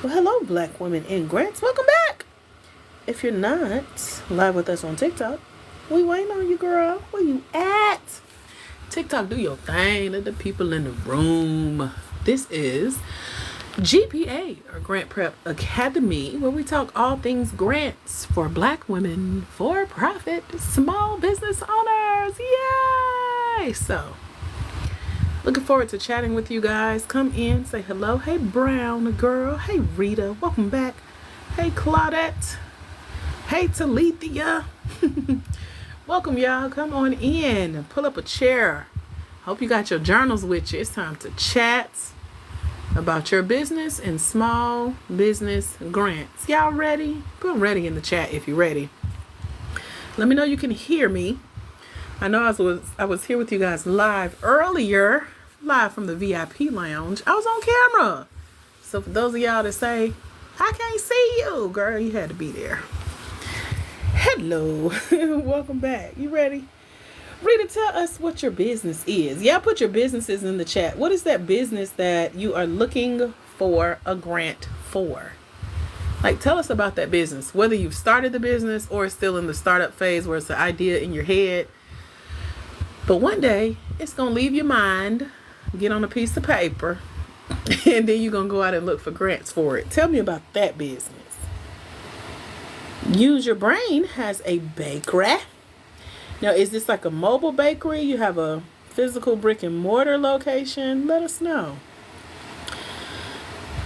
Well, hello, black women in grants. Welcome back. If you're not live with us on TikTok, we waiting on you, girl. Where you at? TikTok, do your thing. Let the people in the room. This is GPA, or Grant Prep Academy, where we talk all things grants for black women, for profit, small business owners. Yay! So, looking forward to chatting with you guys. Come in, say hello. Hey, Brown girl. Hey, Rita. Welcome back. Hey, Claudette. Hey, Talithia. Welcome, y'all. Come on in. Pull up a chair. Hope you got your journals with you. It's time to chat about your business and small business grants. Y'all ready? Put ready in the chat if you're ready. Let me know you can hear me. I know I was here with you guys live earlier, live from the VIP lounge. I was on camera. So for those of y'all that say, I can't see you, girl, you had to be there. Hello. Welcome back. You ready? Rita, tell us what your business is. Yeah, put your businesses in the chat. What is that business that you are looking for a grant for? Like, tell us about that business. Whether you've started the business or it's still in the startup phase where it's an idea in your head. But one day, it's going to leave your mind, get on a piece of paper, and then you're going to go out and look for grants for it. Tell me about that business. Use Your Brain has a bakery. Now, is this like a mobile bakery? You have a physical brick and mortar location? Let us know.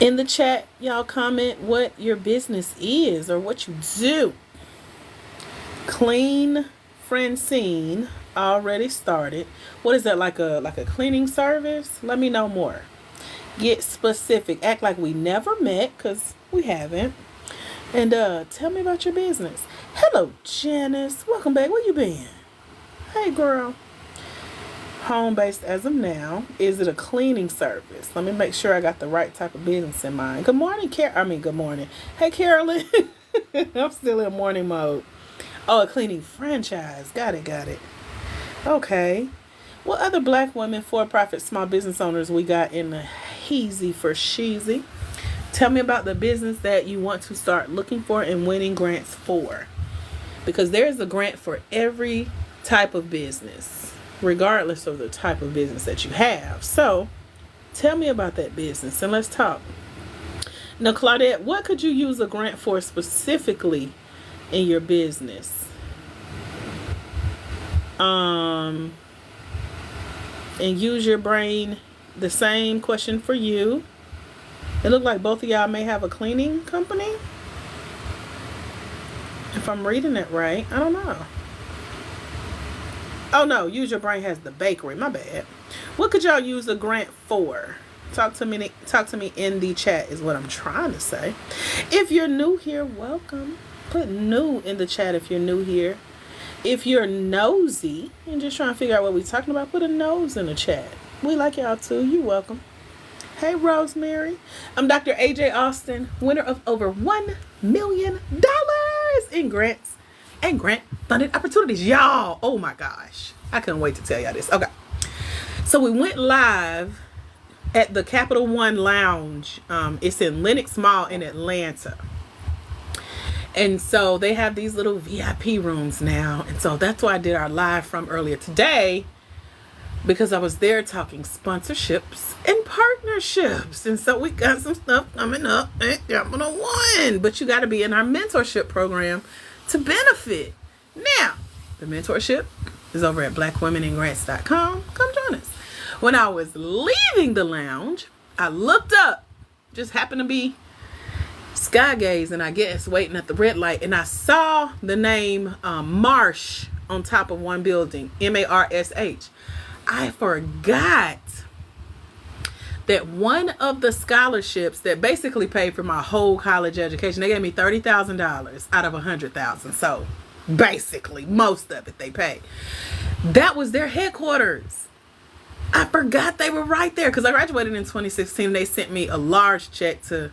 In the chat, y'all comment what your business is or what you do. Clean Francine already started. What is that, like a cleaning service? Let me know more. Get specific. Act like we never met, because we haven't. And tell me about your business. Hello, Janice. Welcome back. Where you been? Hey, girl. Home based as of now. Is it a cleaning service? Let me make sure I got the right type of business in mind. Good morning, good morning. Hey, Carolyn. I'm still in morning mode. Oh, a cleaning franchise. Got it. Okay. What other black women, for-profit small business owners we got in the heezy for sheezy? Tell me about the business that you want to start looking for and winning grants for. Because there's a grant for every type of business, regardless of the type of business that you have. So, tell me about that business and let's talk. Now, Claudette, what could you use a grant for specifically in your business? And Use Your Brain, the same question for you. It looked like both of y'all may have a cleaning company. If I'm reading it right, I don't know. Oh no, Use Your Brain has the bakery. My bad. What could y'all use a grant for? Talk to me in the chat is what I'm trying to say. If you're new here, welcome. Put new in the chat if you're new here. If you're nosy and just trying to figure out what we're talking about, put a nose in the chat. We like y'all too. You're welcome. Hey, Rosemary. I'm Dr. AJ Austin, winner of over $1 million in grants and grant funded opportunities. Y'all, oh my gosh. I couldn't wait to tell y'all this. Okay. So we went live at the Capital One Lounge. It's in Lenox Mall in Atlanta. And so they have these little VIP rooms now. And so that's why I did our live from earlier today, because I was there talking sponsorships and partnerships. And so we got some stuff coming up at Capital One. But you got to be in our mentorship program to benefit. Now, the mentorship is over at blackwomeningrants.com. Come join us. When I was leaving the lounge, I looked up, just happened to be sky gazing, I guess, waiting at the red light, and I saw the name Marsh on top of one building, MARSH. I forgot that one of the scholarships that basically paid for my whole college education, they gave me $30,000 out of $100,000. So basically, most of it they paid. That was their headquarters. I forgot they were right there because I graduated in 2016. And they sent me a large check to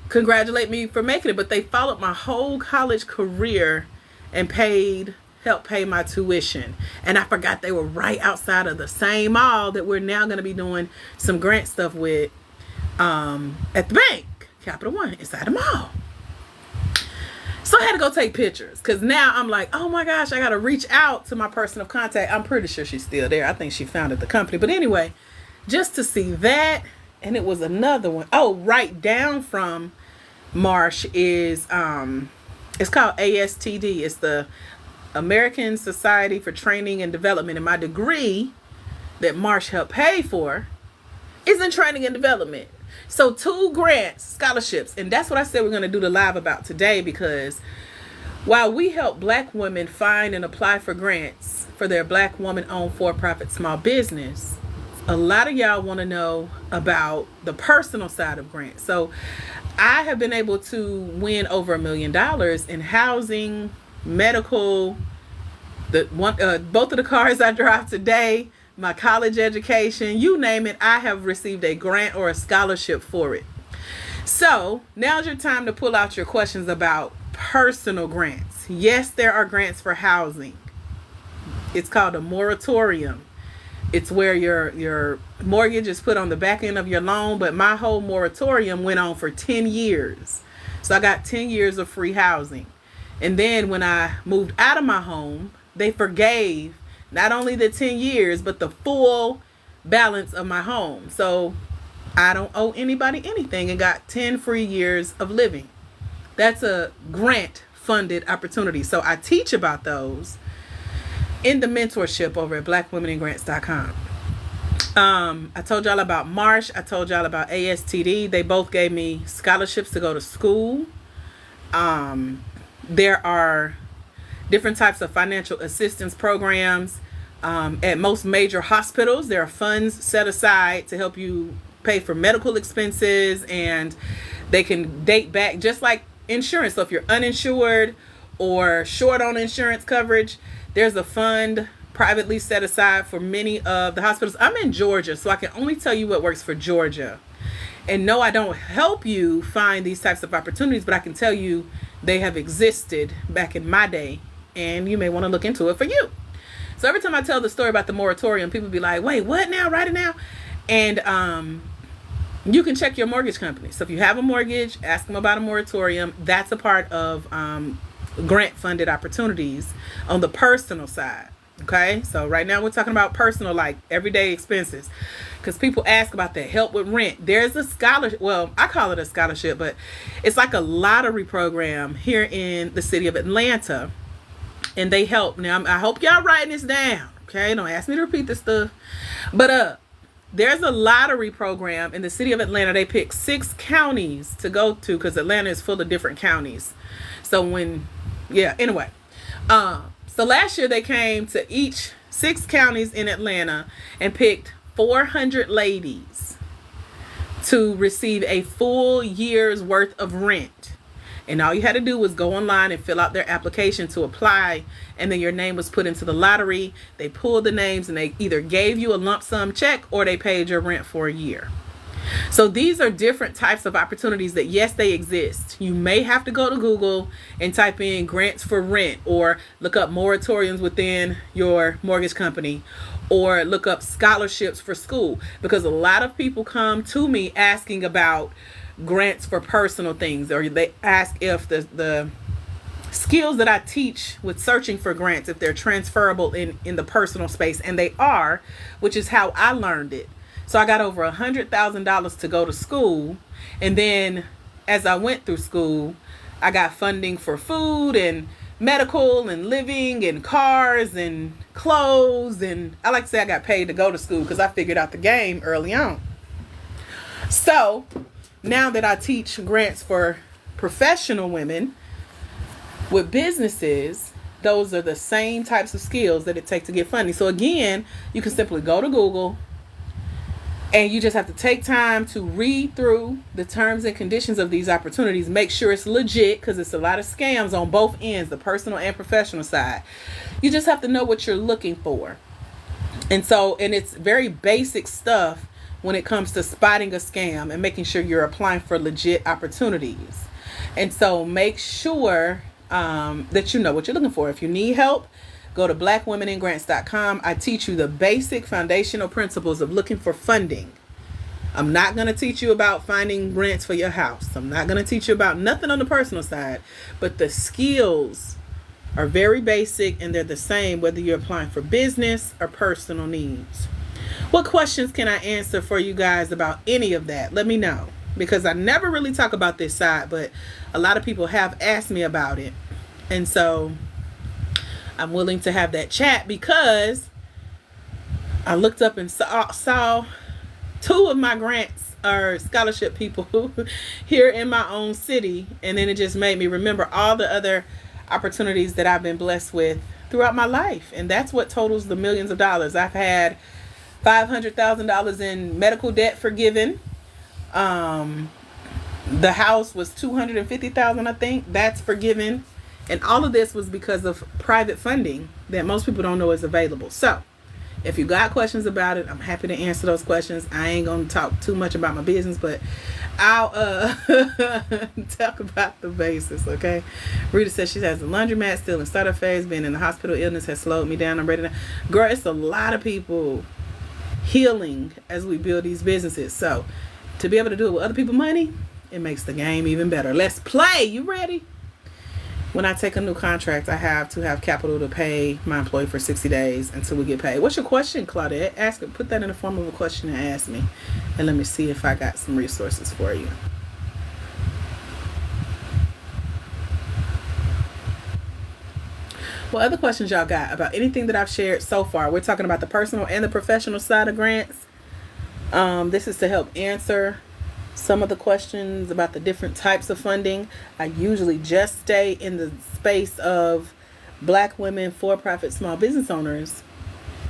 congratulate me for making it, but they followed my whole college career and helped pay my tuition. And I forgot they were right outside of the same mall that we're now going to be doing some grant stuff with at the bank. Capital One, inside the mall. So I had to go take pictures because now I'm like, oh my gosh, I got to reach out to my person of contact. I'm pretty sure she's still there. I think she founded the company. But anyway, just to see that. And it was another one. Oh, right down from Marsh is, it's called ASTD. It's the American Society for Training and Development. And my degree that Marsh helped pay for is in training and development. So 2 grants, scholarships, and that's what I said we're going to do the live about today, because while we help Black women find and apply for grants for their Black woman-owned for-profit small business, a lot of y'all want to know about the personal side of grants. So I have been able to win over $1 million in housing, medical, both of the cars I drive today, my college education, you name it, I have received a grant or a scholarship for it. So now's your time to pull out your questions about personal grants. Yes, there are grants for housing. It's called a moratorium. It's where your mortgage is put on the back end of your loan, but my whole moratorium went on for 10 years. So I got 10 years of free housing. And then when I moved out of my home, they forgave not only the 10 years, but the full balance of my home. So I don't owe anybody anything and got 10 free years of living. That's a grant funded opportunity. So I teach about those in the mentorship over at blackwomenandgrants.com. I told y'all about Marsh. I told y'all about ASTD. They both gave me scholarships to go to school. There are different types of financial assistance programs. At most major hospitals, there are funds set aside to help you pay for medical expenses, and they can date back just like insurance. So if you're uninsured or short on insurance coverage, there's a fund privately set aside for many of the hospitals. I'm in Georgia, so I can only tell you what works for Georgia. And no, I don't help you find these types of opportunities, but I can tell you they have existed back in my day, and you may want to look into it for you. So every time I tell the story about the moratorium, people be like, wait, what now? Write it now. And you can check your mortgage company. So if you have a mortgage, ask them about a moratorium. That's a part of grant funded opportunities on the personal side. Okay, so right now we're talking about personal, like everyday expenses, because people ask about that, help with rent. There's a scholarship, well, I call it a scholarship, but it's like a lottery program here in the city of Atlanta, and they help. Now, I hope y'all writing this down, okay? Don't ask me to repeat this stuff, but there's a lottery program in the city of Atlanta. They pick 6 counties to go to, because Atlanta is full of different counties. So anyway, so last year they came to each 6 counties in Atlanta and picked 400 ladies to receive a full year's worth of rent. And all you had to do was go online and fill out their application to apply. And then your name was put into the lottery. They pulled the names and they either gave you a lump sum check or they paid your rent for a year. So these are different types of opportunities that, yes, they exist. You may have to go to Google and type in grants for rent, or look up moratoriums within your mortgage company, or look up scholarships for school, because a lot of people come to me asking about grants for personal things, or they ask if the skills that I teach with searching for grants, if they're transferable in the personal space, and they are, which is how I learned it. So I got over $100,000 to go to school. And then as I went through school, I got funding for food and medical and living and cars and clothes. And I like to say I got paid to go to school because I figured out the game early on. So now that I teach grants for professional women with businesses, those are the same types of skills that it takes to get funding. So again, you can simply go to Google, and you just have to take time to read through the terms and conditions of these opportunities. Make sure it's legit, because it's a lot of scams on both ends, the personal and professional side. You just have to know what you're looking for. And it's very basic stuff when it comes to spotting a scam and making sure you're applying for legit opportunities. And so make sure that you know what you're looking for. If you need help, go to blackwomenandgrants.com. I teach you the basic foundational principles of looking for funding. I'm not going to teach you about finding grants for your house. I'm not going to teach you about nothing on the personal side, but the skills are very basic and they're the same whether you're applying for business or personal needs. What questions can I answer for you guys about any of that? Let me know, because I never really talk about this side, but a lot of people have asked me about it. And so I'm willing to have that chat, because I looked up and saw two of my grants or scholarship people here in my own city. And then it just made me remember all the other opportunities that I've been blessed with throughout my life. And that's what totals the millions of dollars. I've had $500,000 in medical debt forgiven. The house was $250,000, I think. That's forgiven. And all of this was because of private funding that most people don't know is available. So if you got questions about it, I'm happy to answer those questions. I ain't going to talk too much about my business, but I'll talk about the basics, okay? Rita says she has a laundromat, still in startup phase, being in the hospital, illness has slowed me down. I'm ready to... Girl, it's a lot of people healing as we build these businesses. So to be able to do it with other people's money, it makes the game even better. Let's play. You ready? When I take a new contract, I have to have capital to pay my employee for 60 days until we get paid. What's your question, Claudette? Ask it. Put that in the form of a question and ask me. And let me see if I got some resources for you. What other questions y'all got about anything that I've shared so far? We're talking about the personal and the professional side of grants. This is to help answer some of the questions about the different types of funding. I usually just stay in the space of Black women, for-profit small business owners,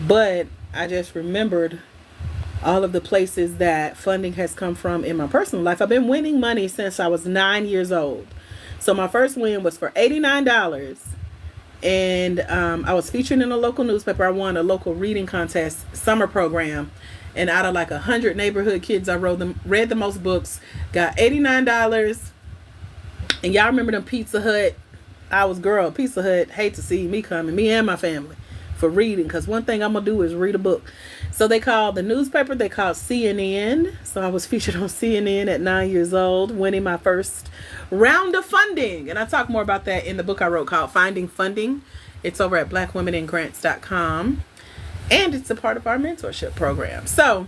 but I just remembered all of the places that funding has come from in my personal life. I've been winning money since I was 9 years old. So my first win was for $89, and I was featured in a local newspaper. I won a local reading contest summer program. And out of like 100 neighborhood kids, I read the most books, got $89. And y'all remember them Pizza Hut? Pizza Hut, hate to see me coming, me and my family, for reading. Because one thing I'm going to do is read a book. So they called the newspaper, they called CNN. So I was featured on CNN at 9 years old, winning my first round of funding. And I talk more about that in the book I wrote called Finding Funding. It's over at blackwomeningrants.com. And it's a part of our mentorship program. So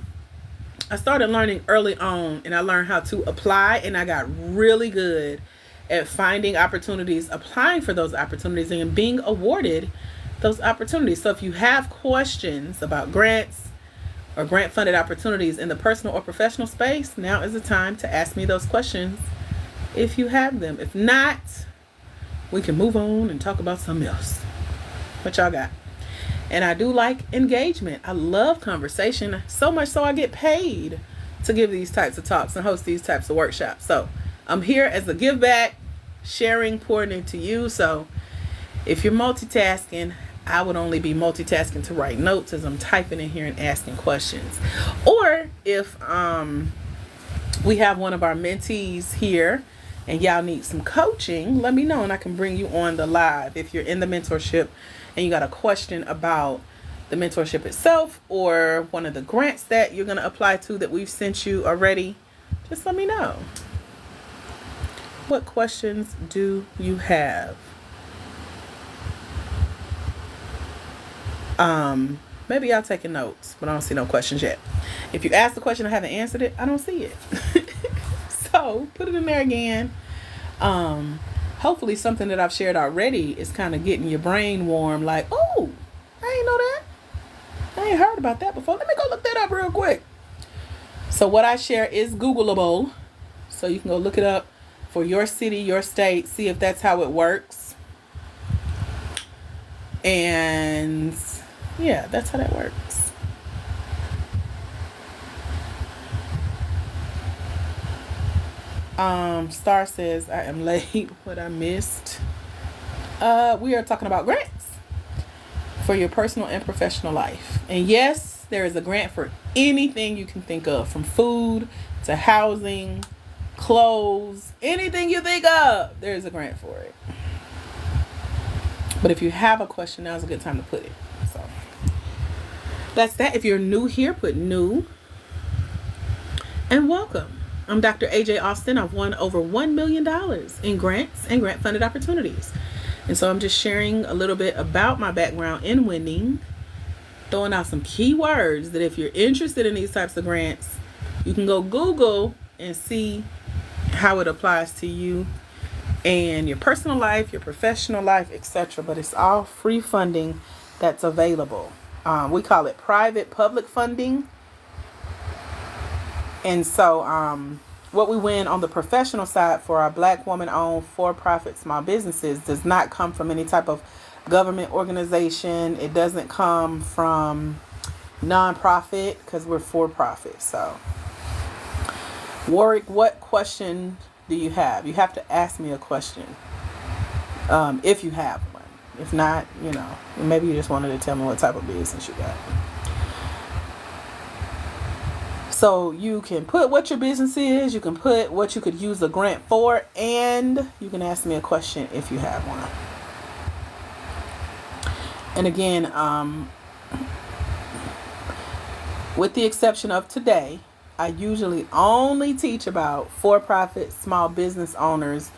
I started learning early on, and I learned how to apply, and I got really good at finding opportunities, applying for those opportunities, and being awarded those opportunities. So if you have questions about grants or grant funded opportunities in the personal or professional space, now is the time to ask me those questions if you have them. If not, we can move on and talk about something else. What y'all got? And I do like engagement. I love conversation, so much so I get paid to give these types of talks and host these types of workshops. So I'm here as a give back, sharing, pouring into you. So if you're multitasking, I would only be multitasking to write notes as I'm typing in here and asking questions. Or if we have one of our mentees here and y'all need some coaching, let me know and I can bring you on the live. If you're in the mentorship and you got a question about the mentorship itself or one of the grants that you're going to apply to that we've sent you already, just let me know. What questions do you have? Maybe y'all taking notes, but I don't see no questions yet. If you asked the question, I haven't answered it, I don't see it. So put it in there again. Hopefully something that I've shared already is kind of getting your brain warm. Like, oh, I ain't know that. I ain't heard about that before. Let me go look that up real quick. So what I share is Googleable. So you can go look it up for your city, your state, see if that's how it works. And yeah, that's how that works. Star says, I am late. What I missed. We are talking about grants for your personal and professional life. And yes, there is a grant for anything you can think of, from food to housing, clothes, anything you think of, there's a grant for it. But if you have a question, now's a good time to put it. So that's that. If you're new here, put new. and welcome. I'm Dr. AJ Austin. I've won over $1 million in grants and grant funded opportunities. And so I'm just sharing a little bit about my background in winning, throwing out some keywords that if you're interested in these types of grants, you can go Google and see how it applies to you and your personal life, your professional life, etc. But it's all free funding that's available. We call it private public funding. And so what we win on the professional side for our Black woman-owned for-profit small businesses does not come from any type of government organization. It doesn't come from nonprofit because we're for-profit. So, Warwick, what question do you have? You have to ask me a question if you have one. If not, maybe you just wanted to tell me what type of business you got. So you can put what your business is, you can put what you could use a grant for, and you can ask me a question if you have one. And again, with the exception of today, I usually only teach about for-profit small business owners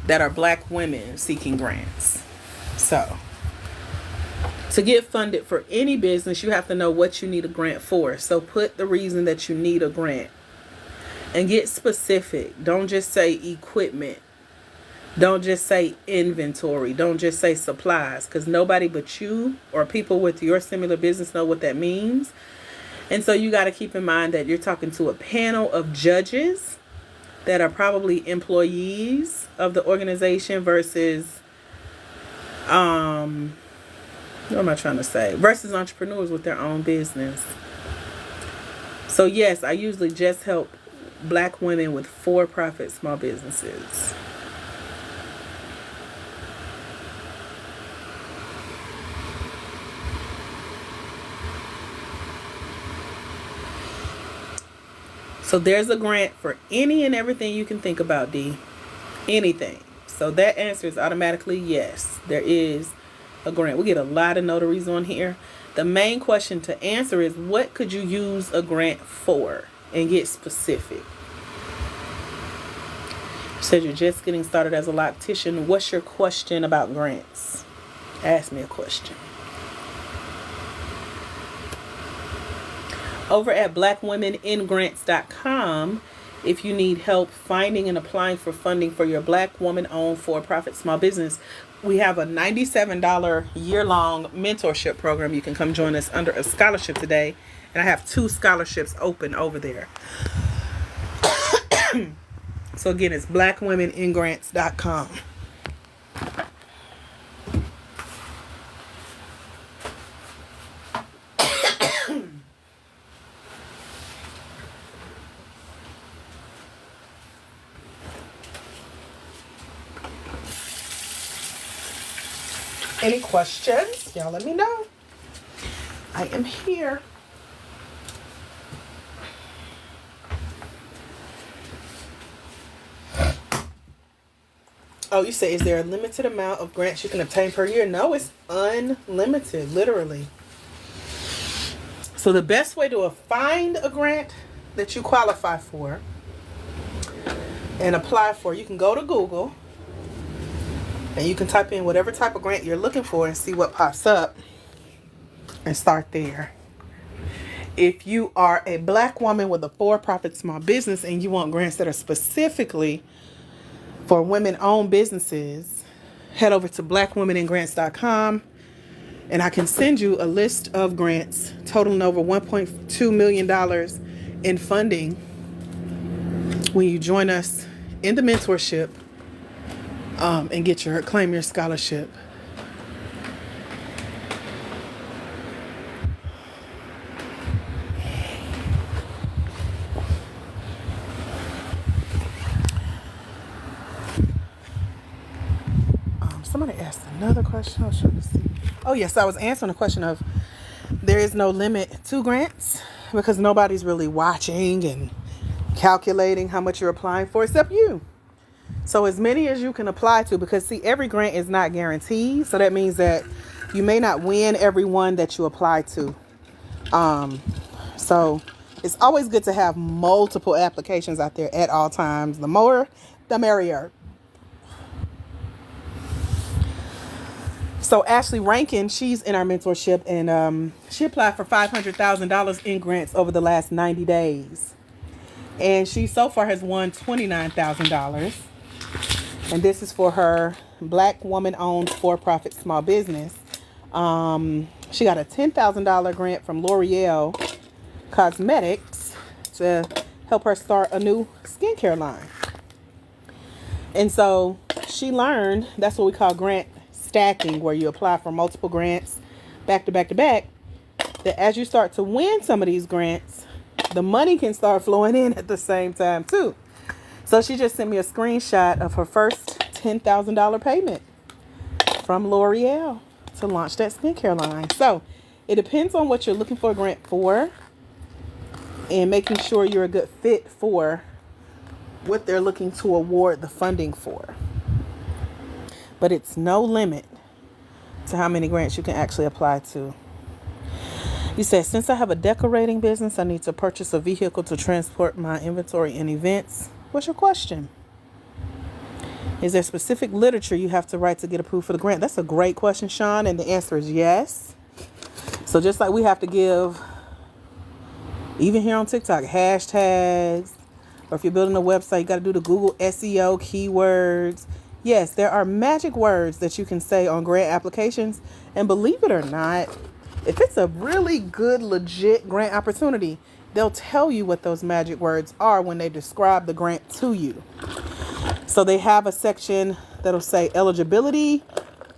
that are Black women seeking grants. So, to get funded for any business, you have to know what you need a grant for. So put the reason that you need a grant and get specific. Don't just say equipment. Don't just say inventory. Don't just say supplies, because nobody but you or people with your similar business know what that means. And so you got to keep in mind that you're talking to a panel of judges that are probably employees of the organization versus what am I trying to say? Versus entrepreneurs with their own business. So yes, I usually just help Black women with for-profit small businesses. So there's a grant for any and everything you can think about, D. Anything. So that answer is automatically yes. There is a grant. We get a lot of notaries on here. The main question to answer is, what could you use a grant for? And get specific. You said you're just getting started as a loctician. What's your question about grants? Ask me a question. Over at blackwomeningrants.com, if you need help finding and applying for funding for your Black woman-owned for-profit small business, we have a $97 year-long mentorship program. You can come join us under a scholarship today. And I have 2 scholarships open over there. So again, it's blackwomeningrants.com. Any questions? Y'all let me know. I am here. Oh, you say, is there a limited amount of grants you can obtain per year? No, it's unlimited, literally. So the best way to find a grant that you qualify for and apply for, you can go to Google and you can type in whatever type of grant you're looking for and see what pops up and start there. If you are a Black woman with a for-profit small business and you want grants that are specifically for women-owned businesses, head over to blackwomeningrants.com and I can send you a list of grants totaling over $1.2 million in funding when you join us in the mentorship and claim your scholarship. Somebody asked another question. I was trying to see. Oh yes, I was answering the question of there is no limit to grants because nobody's really watching and calculating how much you're applying for except you. So as many as you can apply to, because see, every grant is not guaranteed. So that means that you may not win every one that you apply to. So It's always good to have multiple applications out there at all times. The more, the merrier. So Ashley Rankin, she's in our mentorship, and she applied for $500,000 in grants over the last 90 days. And she so far has won $29,000. And this is for her Black woman-owned for-profit small business. She got a $10,000 grant from L'Oreal Cosmetics to help her start a new skincare line. And so she learned, that's what we call grant stacking, where you apply for multiple grants back to back to back, that as you start to win some of these grants, the money can start flowing in at the same time too. So she just sent me a screenshot of her first $10,000 payment from L'Oreal to launch that skincare line. So it depends on what you're looking for a grant for and making sure you're a good fit for what they're looking to award the funding for. But it's no limit to how many grants you can actually apply to. You said, since I have a decorating business, I need to purchase a vehicle to transport my inventory and events. What's your question? Is there specific literature you have to write to get approved for the grant? That's a great question, Sean, and the answer is yes. So just like we have to give, even here on TikTok, hashtags, or if you're building a website, you got to do the Google SEO keywords. Yes, there are magic words that you can say on grant applications. And believe it or not, if it's a really good, legit grant opportunity, they'll tell you what those magic words are when they describe the grant to you. So they have a section that'll say eligibility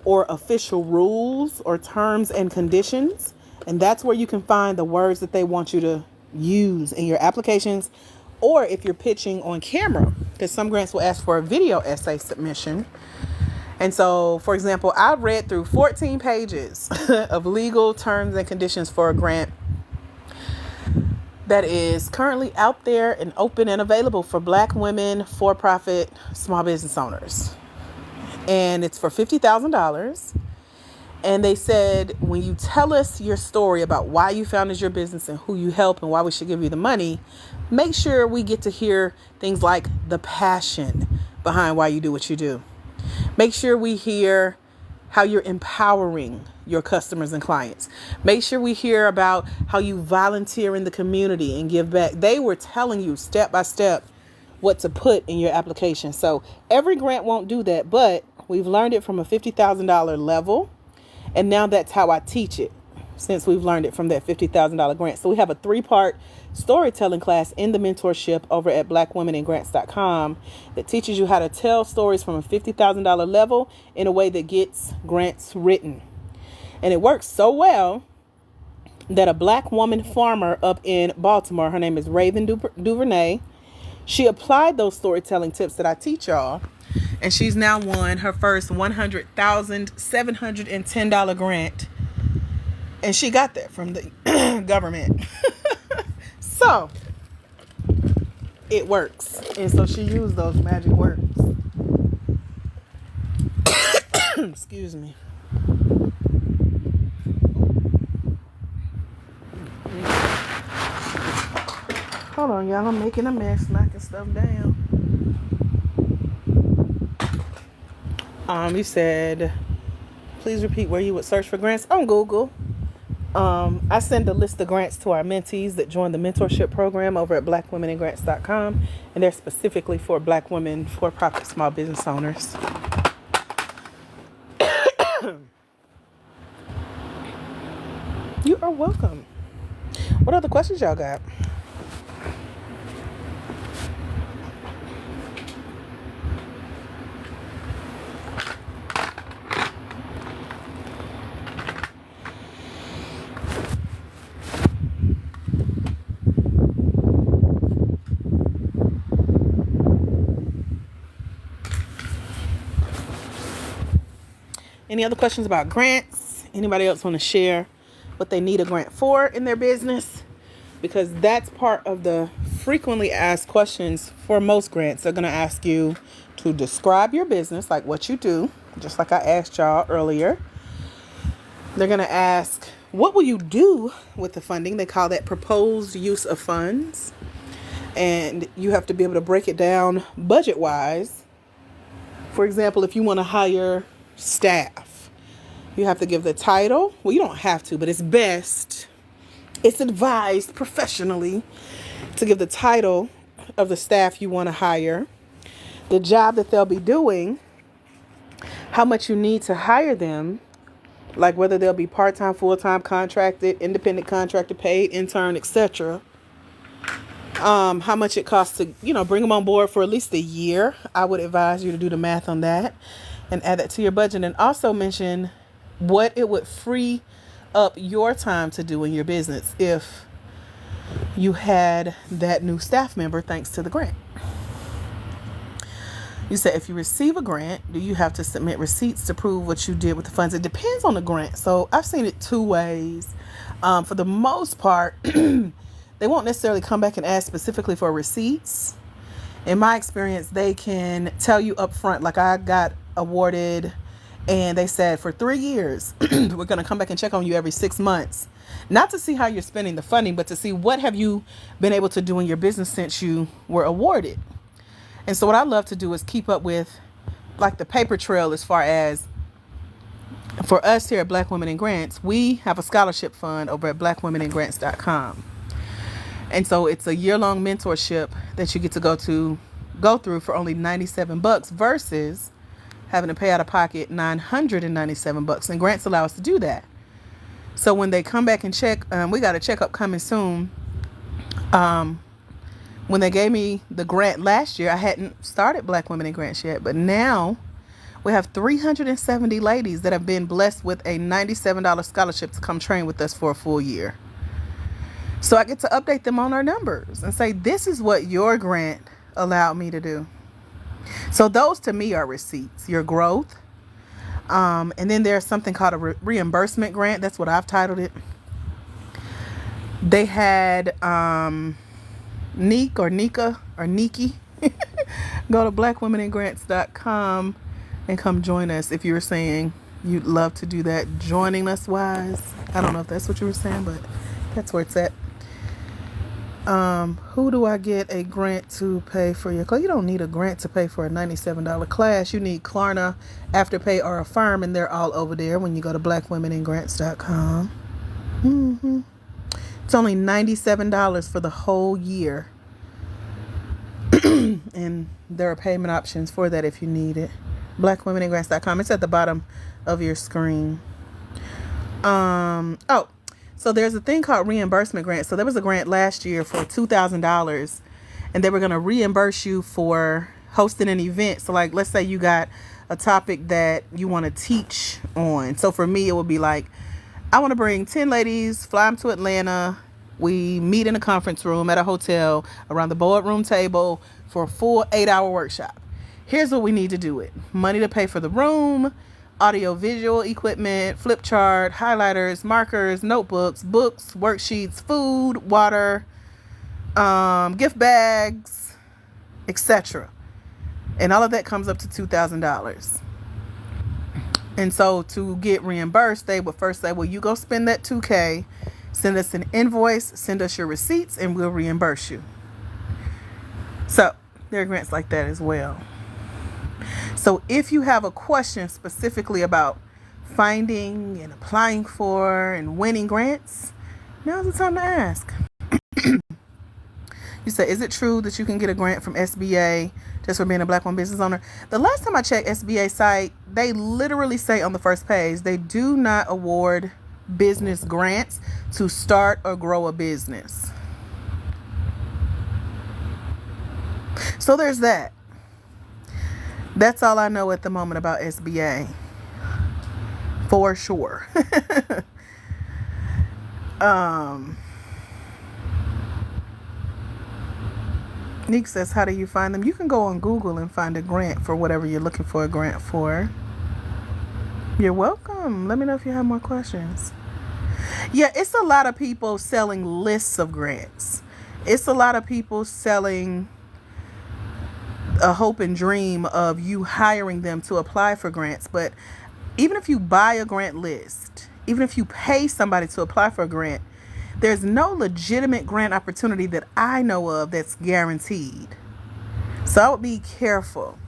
or official rules or terms and conditions. And that's where you can find the words that they want you to use in your applications, or if you're pitching on camera, because some grants will ask for a video essay submission. And so, for example, I read through 14 pages of legal terms and conditions for a grant that is currently out there and open and available for Black women for-profit small business owners. And it's for $50,000. And they said, when you tell us your story about why you founded your business and who you help and why we should give you the money, make sure we get to hear things like the passion behind why you do what you do. Make sure we hear how you're empowering your customers and clients. Make sure we hear about how you volunteer in the community and give back. They were telling you step by step what to put in your application. So every grant won't do that, but we've learned it from a $50,000 level. And now that's how I teach it, since we've learned it from that $50,000 grant. So we have a 3-part storytelling class in the mentorship over at blackwomenandgrants.com that teaches you how to tell stories from a $50,000 level in a way that gets grants written. And it works so well that a Black woman farmer up in Baltimore, her name is Raven Duvernay, she applied those storytelling tips that I teach y'all. And she's now won her first $100,710 grant. And she got that from the government. So, it works. And so she used those magic words. Excuse me. Hold on, y'all. I'm making a mess, knocking stuff down. You said, please repeat where you would search for grants on Google. I send a list of grants to our mentees that join the mentorship program over at blackwomenandgrants.com, and they're specifically for Black women for-profit small business owners. You are welcome. What other questions y'all got? Any other questions about grants? Anybody else want to share what they need a grant for in their business? Because that's part of the frequently asked questions for most grants. They're going to ask you to describe your business, like what you do, just like I asked y'all earlier. They're going to ask What will you do with the funding? They call that proposed use of funds. And you have to be able to break it down budget wise. For example, if you want to hire staff, you have to give the title. Well, you don't have to, but it's advised professionally to give the title of the staff you want to hire, the job that they'll be doing, how much you need to hire them, like whether they'll be part-time, full-time, contracted, independent contractor, paid, intern, etc. How much it costs to, bring them on board for at least a year. I would advise you to do the math on that and add that to your budget, and also mention what it would free up your time to do in your business if you had that new staff member thanks to the grant. You said, if you receive a grant, do you have to submit receipts to prove what you did with the funds? It depends on the grant. So I've seen it two ways. For the most part, they won't necessarily come back and ask specifically for receipts. In my experience, they can tell you up front, like I got awarded and they said for 3 years, we're going to come back and check on you every 6 months. Not to see how you're spending the funding, but to see what have you been able to do in your business since you were awarded. And so what I love to do is keep up with like the paper trail as far as for us here at Black Women in Grants, we have a scholarship fund over at blackwomeningrants.com. And so it's a year-long mentorship that you get to go through for only $97 versus having to pay out of pocket $997. And grants allow us to do that. So when they come back and check, we got a checkup coming soon. When they gave me the grant last year, I hadn't started Black Women in Grants yet, but now we have 370 ladies that have been blessed with a $97 scholarship to come train with us for a full year. So I get to update them on our numbers and say, this is what your grant allowed me to do. So those to me are receipts, your growth. And then there's something called a reimbursement grant. That's what I've titled it. They had Neek or Nika or Nikki. Go to blackwomeningrants.com and come join us if you were saying you'd love to do that. Joining us wise. I don't know if that's what you were saying, but that's where it's at. Who do I get a grant to pay for your class? You don't need a grant to pay for a $97 class. You need Klarna, Afterpay, or Affirm, and they're all over there when you go to blackwomeningrants.com. It's only $97 for the whole year. And there are payment options for that if you need it. blackwomeningrants.com. It's at the bottom of your screen. So there's a thing called reimbursement grant. So there was a grant last year for $2,000 and they were going to reimburse you for hosting an event. So like, let's say you got a topic that you want to teach on. So for me, it would be like, I want to bring 10 ladies, fly them to Atlanta. We meet in a conference room at a hotel around the boardroom table for a full 8-hour workshop. Here's what we need to do it. Money to pay for the room, audio visual equipment, flip chart, highlighters, markers, notebooks, books, worksheets, food, water, gift bags, etc. And all of that comes up to $2,000. And so to get reimbursed, they would first say, well, you go spend that $2,000, send us an invoice, send us your receipts, and we'll reimburse you. So there are grants like that as well. So if you have a question specifically about finding and applying for and winning grants, now's the time to ask. You say, is it true that you can get a grant from SBA just for being a Black woman business owner? The last time I checked SBA site, they literally say on the first page, they do not award business grants to start or grow a business. So there's that. That's all I know at the moment about SBA. For sure. Nick says, how do you find them? You can go on Google and find a grant for whatever you're looking for a grant for. You're welcome. Let me know if you have more questions. Yeah, it's a lot of people selling lists of grants. It's a lot of people selling a hope and dream of you hiring them to apply for grants. But even if you buy a grant list, even if you pay somebody to apply for a grant, there's no legitimate grant opportunity that I know of that's guaranteed. So I would be careful.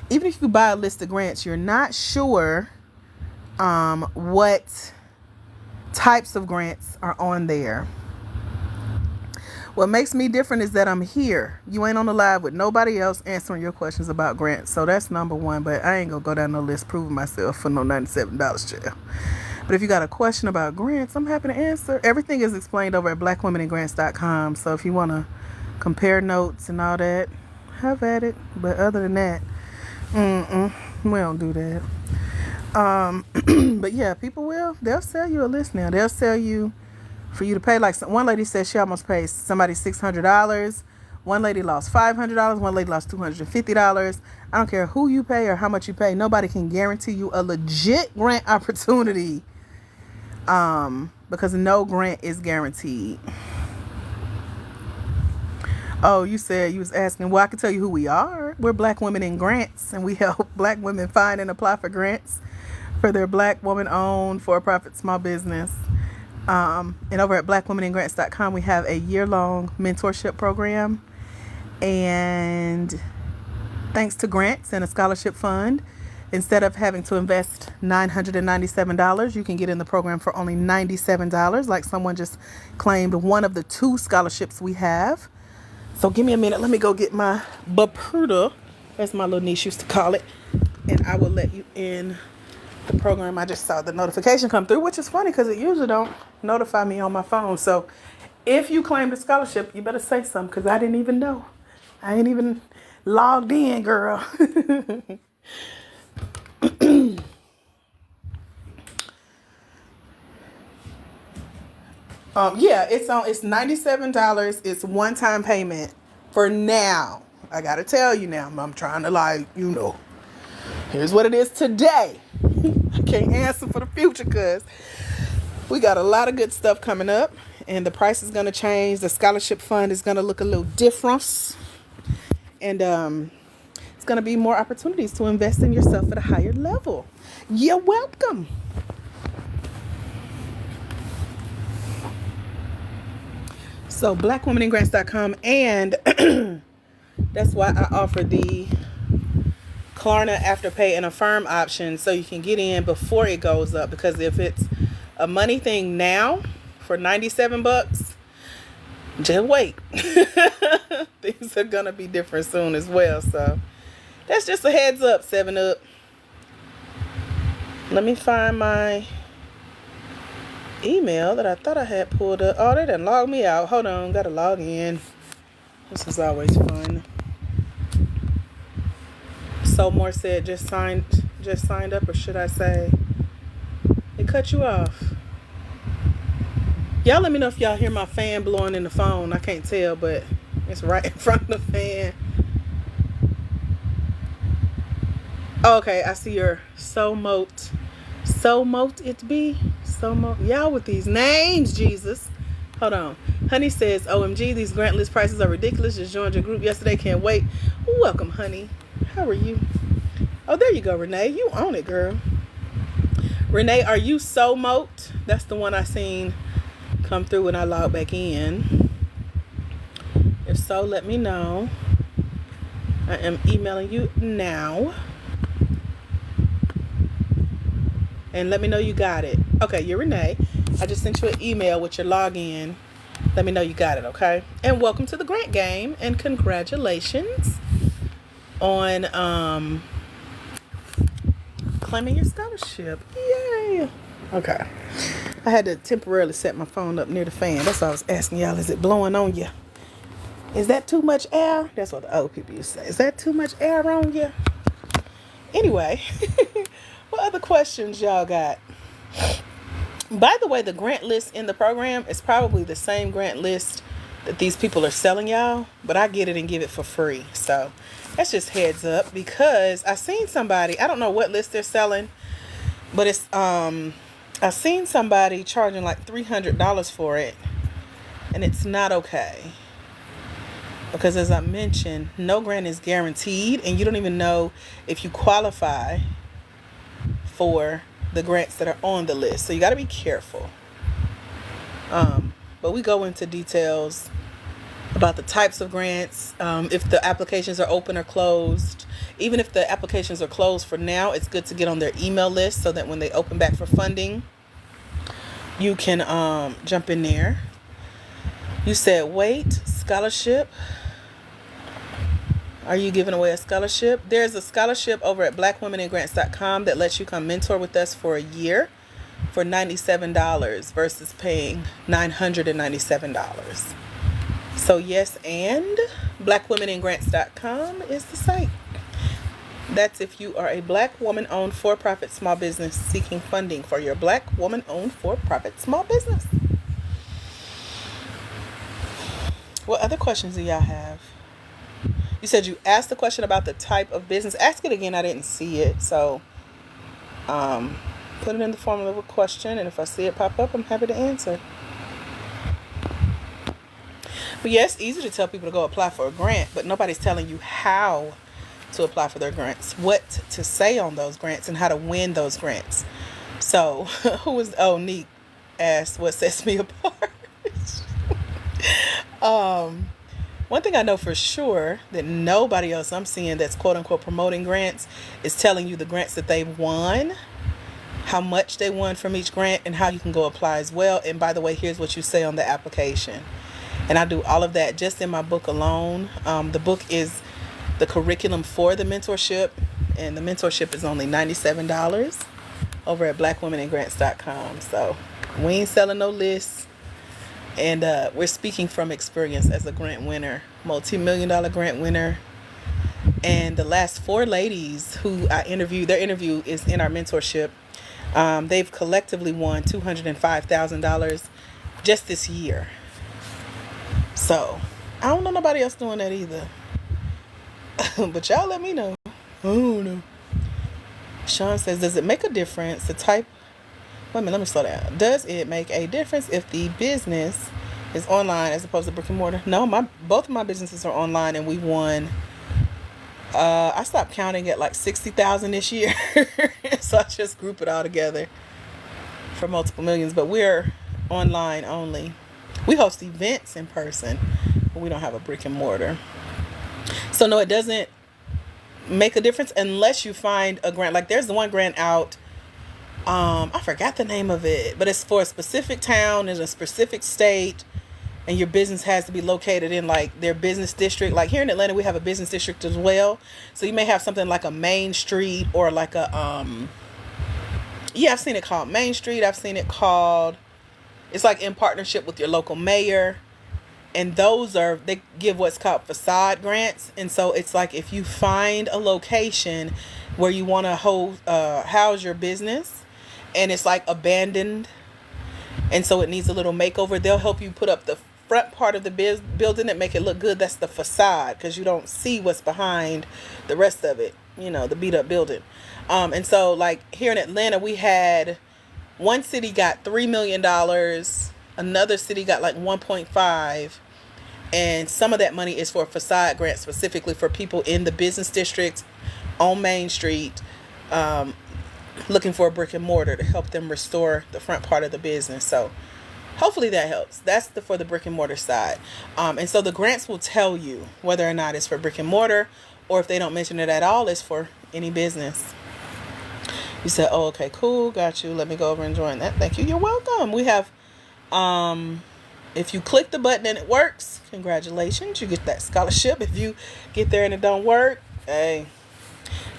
Even if you buy a list of grants, you're not sure what types of grants are on there. What makes me different is that I'm here. You ain't on the live with nobody else answering your questions about grants. So that's number one. But I ain't going to go down no list proving myself for no $97 jail. But if you got a question about grants, I'm happy to answer. Everything is explained over at blackwomenandgrants.com. So if you want to compare notes and all that, have at it. But other than that, we don't do that. But yeah, they'll sell you a list now. They'll sell you for you to pay. Like one lady said she almost paid somebody $600. One lady lost $500. One lady lost $250. I don't care who you pay or how much you pay. Nobody can guarantee you a legit grant opportunity. Because no grant is guaranteed. Oh, you said you was asking. Well, I can tell you who we are. We're Black Women in Grants, and we help Black women find and apply for grants for their Black woman-owned for-profit small business. And over at blackwomenandgrants.com, we have a year-long mentorship program. And thanks to grants and a scholarship fund, instead of having to invest $997, you can get in the program for only $97. Like someone just claimed one of the 2 scholarships we have. So give me a minute. Let me go get my Baperda, as my little niece used to call it. And I will let you in the program. I just saw the notification come through, which is funny because it usually don't notify me on my phone. So if you claimed a scholarship, you better say something because I didn't even know. I ain't even logged in, girl. Yeah, it's $97. It's one-time payment for now. I gotta tell you now. I'm trying to here's what it is today. I can't answer for the future because we got a lot of good stuff coming up and the price is gonna change. The scholarship fund is gonna look a little different. And it's gonna be more opportunities to invest in yourself at a higher level. You're welcome. So blackwomenandgrants.com, and that's why I offer the Klarna Afterpay and Affirm option so you can get in before it goes up, because if it's a money thing now for $97, just wait. Things are gonna be different soon as well. So that's just a heads up, 7up. Let me find my email that I thought I had pulled up. Oh, they done logged me out. Hold on, gotta log in. This is always fun. So more said just signed up, or should I say it cut you off? Y'all let me know if y'all hear my fan blowing in the phone. I can't tell, but it's right in front of the fan. Oh, okay, I see your so mote it be. Y'all with these names, Jesus. Hold on. Honey says, OMG, these grant list prices are ridiculous. Just joined your group yesterday. Can't wait. Welcome, honey. How are you? Oh, there you go, Renee. You own it, girl. Renee, are you so mote? That's the one I seen come through when I logged back in. If so, let me know. I am emailing you now. And let me know you got it. Okay, you're Renee. I just sent you an email with your login. Let me know you got it, okay? And welcome to the grant game. And congratulations on claiming your scholarship. Yay! Okay. I had to temporarily set my phone up near the fan. That's why I was asking y'all, is it blowing on you? Is that too much air? That's what the old people used to say. Is that too much air on you? Anyway, what other questions y'all got? By the way, the grant list in the program is probably the same grant list that these people are selling y'all, but I get it and give it for free. So that's just heads up, because I seen somebody, I don't know what list they're selling, but it's I seen somebody charging like $300 for it, and it's not okay. Because as I mentioned, no grant is guaranteed, and you don't even know if you qualify for the grants that are on the list. So you got to be careful. But we go into details about the types of grants, if the applications are open or closed. Even if the applications are closed for now, it's good to get on their email list so that when they open back for funding, you can jump in there. You said, wait, scholarship. Are you giving away a scholarship? There's a scholarship over at blackwomenandgrants.com that lets you come mentor with us for a year for $97 versus paying $997. So yes, and blackwomenandgrants.com is the site. That's if you are a black woman-owned for-profit small business seeking funding for your black woman-owned for-profit small business. What other questions do y'all have? You said you asked the question about the type of business. Ask it again. I didn't see it. So put it in the form of a question, and if I see it pop up, I'm happy to answer. But yeah, it's easy to tell people to go apply for a grant, but nobody's telling you how to apply for their grants, what to say on those grants, and how to win those grants. So Neek asked what sets me apart. One thing I know for sure that nobody else I'm seeing that's quote unquote promoting grants is telling you the grants that they've won, how much they won from each grant, and how you can go apply as well. And by the way, here's what you say on the application. And I do all of that just in my book alone. The book is the curriculum for the mentorship, and the mentorship is only $97 over at blackwomenandgrants.com. So we ain't selling no lists. And we're speaking from experience as a grant winner, multi-million-dollar grant winner. And the last 4 ladies who I interviewed, their interview is in our mentorship. They've collectively won $205,000 just this year. So I don't know nobody else doing that either. But y'all let me know. I don't know. Sean says, does it make a difference? Wait a minute, let me slow down. Does it make a difference if the business is online as opposed to brick and mortar? No, both of my businesses are online, and we won. I stopped counting at like 60,000 this year. So I just group it all together for multiple millions. But we're online only. We host events in person, but we don't have a brick and mortar. So no, it doesn't make a difference unless you find a grant. Like there's the one grant out. I forgot the name of it, but it's for a specific town in a specific state, and your business has to be located in like their business district. Like here in Atlanta, we have a business district as well. So you may have something like a Main Street or like a, I've seen it called Main Street. I've seen it called, it's like in partnership with your local mayor. And they give what's called facade grants. And so it's like if you find a location where you want to house your business, and it's like abandoned, and so it needs a little makeover, they'll help you put up the front part of the building and make it look good. That's the facade, because you don't see what's behind the rest of it, the beat up building. And so like here in Atlanta, we had one city got $3 million, another city got like 1.5, and some of that money is for a facade grant specifically for people in the business district on Main Street, looking for a brick and mortar to help them restore the front part of the business. So hopefully that helps. That's for the brick and mortar side. And so the grants will tell you whether or not it's for brick and mortar, or if they don't mention it at all, it's for any business. You said, oh, okay, cool. Got you. Let me go over and join that. Thank you. You're welcome. We have, if you click the button and it works, congratulations. You get that scholarship. If you get there and it don't work, hey,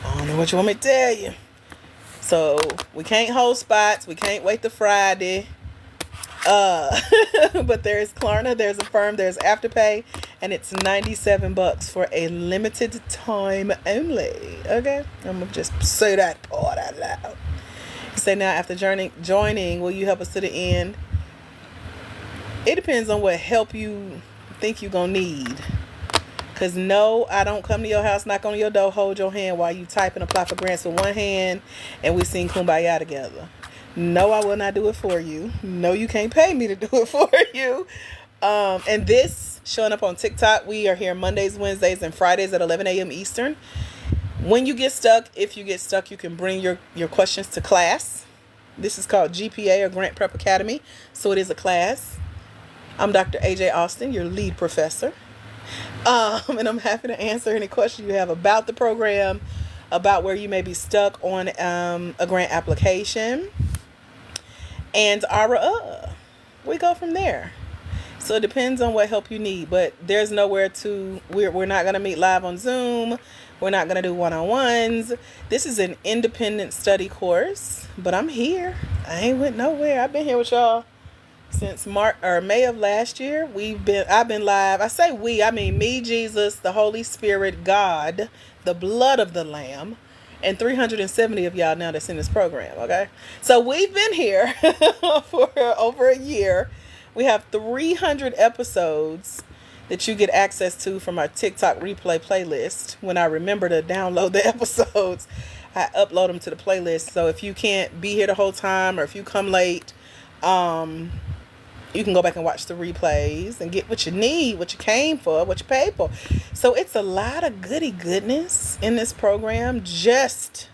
I don't know what you want me to tell you. So we can't hold spots. We can't wait till Friday. But there's Klarna, there's Affirm, there's Afterpay, and it's $97 for a limited time only. Okay, I'm gonna just say that part out loud. Say now, after joining, will you help us to the end? It depends on what help you think you're gonna need. Because no, I don't come to your house, knock on your door, hold your hand while you type and apply for grants with one hand, and we sing Kumbaya together. No, I will not do it for you. No, you can't pay me to do it for you. And this, showing up on TikTok, we are here Mondays, Wednesdays, and Fridays at 11 a.m. Eastern. When you get stuck, if you get stuck, you can bring your questions to class. This is called GPA, or Grant Prep Academy. So it is a class. I'm Dr. AJ Austin, your lead professor. And I'm happy to answer any questions you have about the program, about where you may be stuck on a grant application. And we go from there. So it depends on what help you need, but there's nowhere to, we're not going to meet live on Zoom. We're not going to do one-on-ones. This is an independent study course, but I'm here. I ain't went nowhere. I've been here with y'all since May of last year. I've been live. I say we, I mean me, Jesus, the Holy Spirit, God, the blood of the Lamb, and 370 of y'all now that's in this program, okay? So we've been here for over a year. We have 300 episodes that you get access to from our TikTok replay playlist. When I remember to download the episodes, I upload them to the playlist. So if you can't be here the whole time, or if you come late, you can go back and watch the replays and get what you need, what you came for, what you paid for. So it's a lot of goody goodness in this program just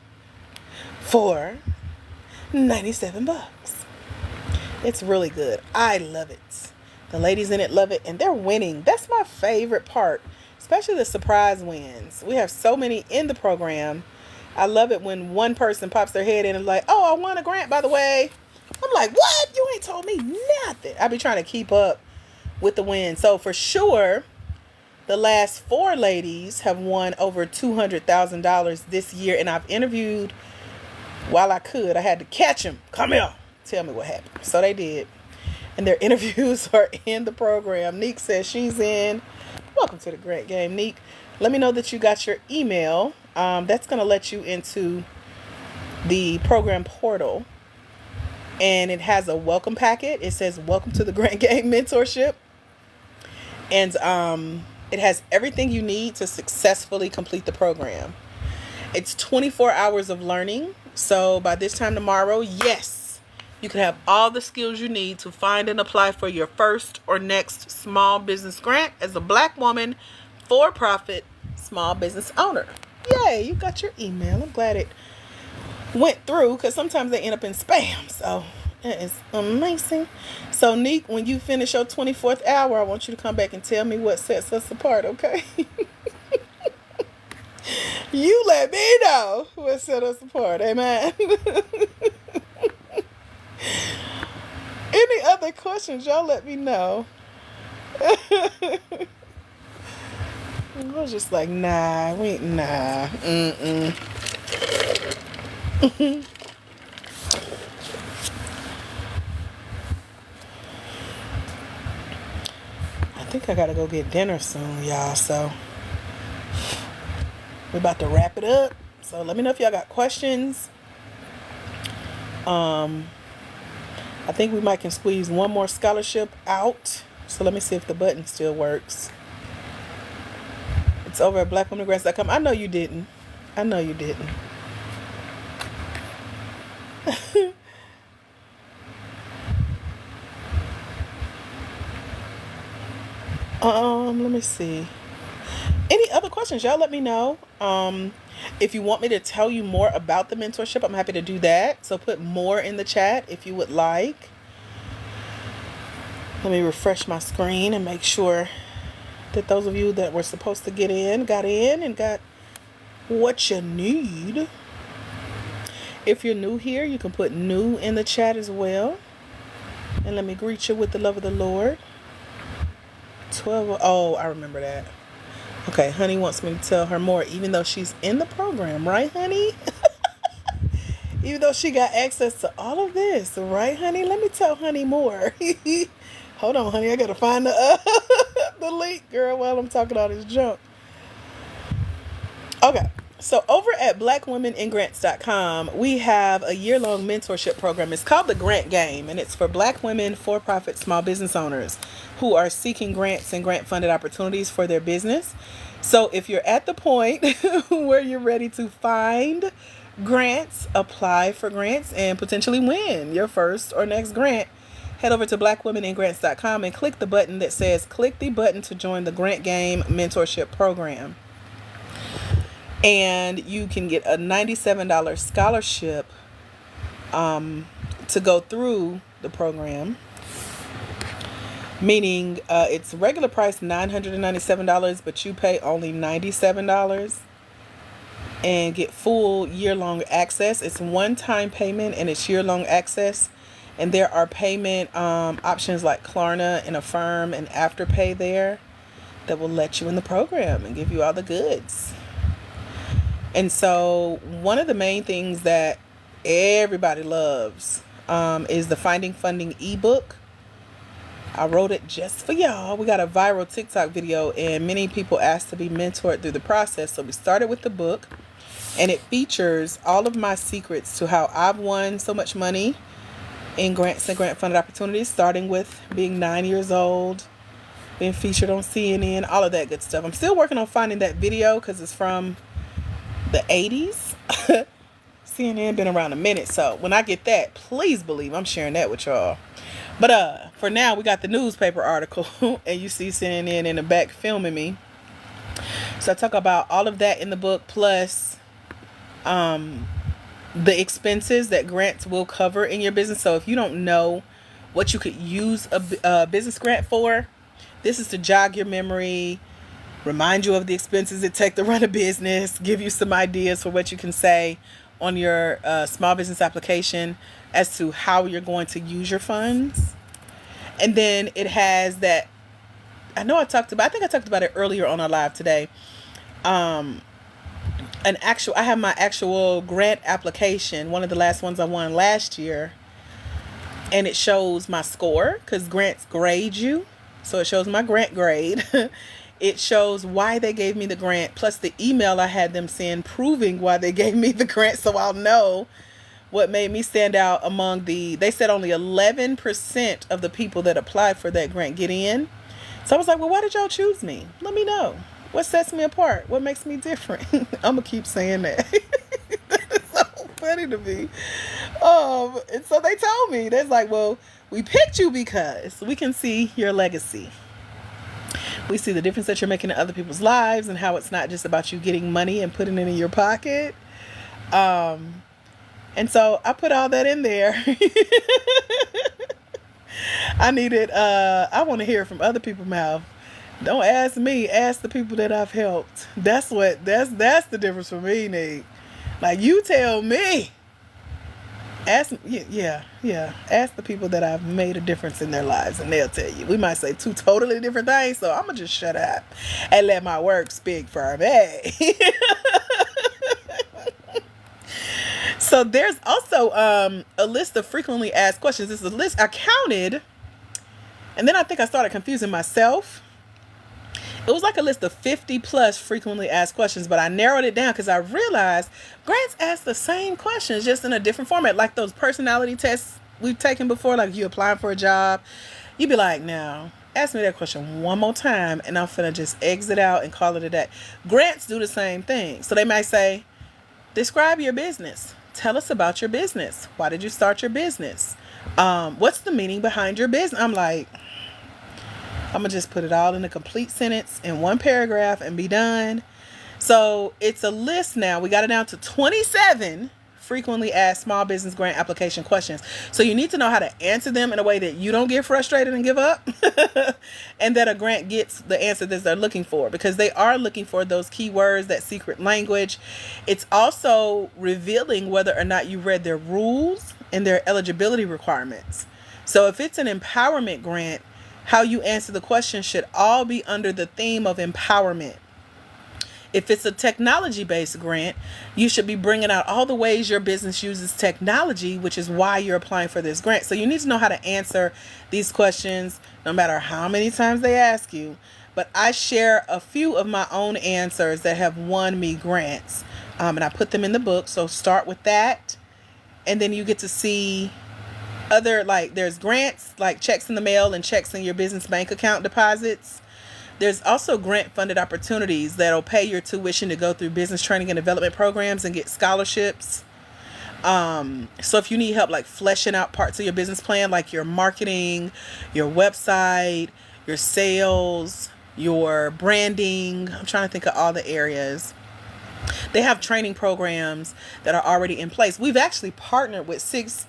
for $97. It's really good. I love it. The ladies in it love it, and they're winning. That's my favorite part, especially the surprise wins. We have so many in the program. I love it when one person pops their head in and like, oh, I won a grant, by the way. I'm like, what? You ain't told me nothing. I be trying to keep up with the win. So for sure, the last 4 ladies have won over $200,000 this year, and I've interviewed while I could. I had to catch them. Come here. Tell me what happened. So they did. And their interviews are in the program. Neek says she's in. Welcome to the Grant Game, Neek. Let me know that you got your email. That's going to let you into the program portal. And it has a welcome packet. It says, welcome to the Grant Game Mentorship. And it has everything you need to successfully complete the program. It's 24 hours of learning. So by this time tomorrow, yes, you can have all the skills you need to find and apply for your first or next small business grant as a Black woman, for-profit small business owner. Yay, you got your email. I'm glad it went through, because sometimes they end up in spam. So that is amazing. So Neek, when you finish your 24th hour, I want you to come back and tell me what sets us apart, okay? You let me know what set us apart. Amen. Any other questions, y'all let me know. I was just like, nah. Mm-mm. I think I gotta go get dinner soon, y'all. So we're about to wrap it up. So let me know if y'all got questions. I think we might can squeeze one more scholarship out. So let me see if the button still works. It's over at blackwomangrants.com. I know you didn't. Let me see. Any other questions, y'all let me know. If you want me to tell you more about the mentorship, I'm happy to do that. So put more in the chat if you would like. Let me refresh my screen and make sure that those of you that were supposed to get in, got in and got what you need. If you're new here, you can put new in the chat as well. And let me greet you with the love of the Lord. 12. Oh, I remember that. Okay, honey wants me to tell her more, even though she's in the program, right, honey? Even though she got access to all of this, right, honey? Let me tell honey more. Hold on, honey. I gotta find the link, girl, while I'm talking all this junk. Okay, so over at blackwomengrants.com, we have a year-long mentorship program. It's called the Grant Game, and it's for Black women, for-profit small business owners who are seeking grants and grant-funded opportunities for their business. So if you're at the point where you're ready to find grants, apply for grants, and potentially win your first or next grant, head over to blackwomengrants.com and click the button that says, click the button to join the Grant Game Mentorship Program. And you can get a $97 scholarship to go through the program, meaning it's regular price $997, but you pay only $97 and get full year-long access. It's one-time payment and it's year-long access. And there are payment options like Klarna and Affirm and Afterpay there that will let you in the program and give you all the goods. And so one of the main things that everybody loves is the Finding Funding ebook. I wrote it just for y'all. We got a viral TikTok video and many people asked to be mentored through the process. So we started with the book, and it features all of my secrets to how I've won so much money in grants and grant funded opportunities, starting with being 9 years old, being featured on CNN, all of that good stuff. I'm still working on finding that video because it's from the 80s. CNN been around a minute, so when I get that, please believe I'm sharing that with y'all. But for now, we got the newspaper article, and you see CNN in the back filming me. So I talk about all of that in the book, plus the expenses that grants will cover in your business. So if you don't know what you could use a business grant for, this is to jog your memory, remind you of the expenses it takes to run a business, give you some ideas for what you can say on your small business application as to how you're going to use your funds. And then it has that, I think I talked about it earlier on our live today. I have my actual grant application, one of the last ones I won last year, and it shows my score because grants grade you. So it shows my grant grade. It shows why they gave me the grant, plus the email I had them send proving why they gave me the grant, so I'll know what made me stand out among they said only 11% of the people that applied for that grant get in. So I was like, well, why did y'all choose me? Let me know. What sets me apart? What makes me different? I'm going to keep saying that. That is so funny to me. And so they told me, they're like, well, we picked you because we can see your legacy. We see the difference that you're making in other people's lives and how it's not just about you getting money and putting it in your pocket. And so I put all that in there. I want to hear it from other people's mouth. Don't ask me, ask the people that I've helped. That's the difference for me, Nate. Like, you tell me. Ask the people that I've made a difference in their lives, and they'll tell you. We might say two totally different things, so I'm gonna just shut up and let my work speak for me. So there's also a list of frequently asked questions. This is a list I counted, and then I think I started confusing myself. It was like a list of 50 plus frequently asked questions, but I narrowed it down because I realized grants ask the same questions, just in a different format. Like those personality tests we've taken before, like you applying for a job, you'd be like, now, ask me that question one more time, and I'm finna just exit out and call it a day. Grants do the same thing. So they might say, describe your business. Tell us about your business. Why did you start your business? What's the meaning behind your business? I'm like, I'm going to just put it all in a complete sentence in one paragraph and be done. So it's a list now. We got it down to 27 frequently asked small business grant application questions. So you need to know how to answer them in a way that you don't get frustrated and give up and that a grant gets the answer that they're looking for, because they are looking for those keywords, that secret language. It's also revealing whether or not you read their rules and their eligibility requirements. So if it's an empowerment grant, how you answer the question should all be under the theme of empowerment. If it's a technology-based grant, you should be bringing out all the ways your business uses technology, which is why you're applying for this grant. So you need to know how to answer these questions no matter how many times they ask you. But I share a few of my own answers that have won me grants, and I put them in the book. So start with that, and then you get to see other, like, there's grants like checks in the mail and checks in your business bank account deposits. There's also grant funded opportunities that'll pay your tuition to go through business training and development programs and get scholarships. So if you need help like fleshing out parts of your business plan, like your marketing, your website, your sales, your branding, I'm trying to think of all the areas. They have training programs that are already in place. We've actually partnered with 6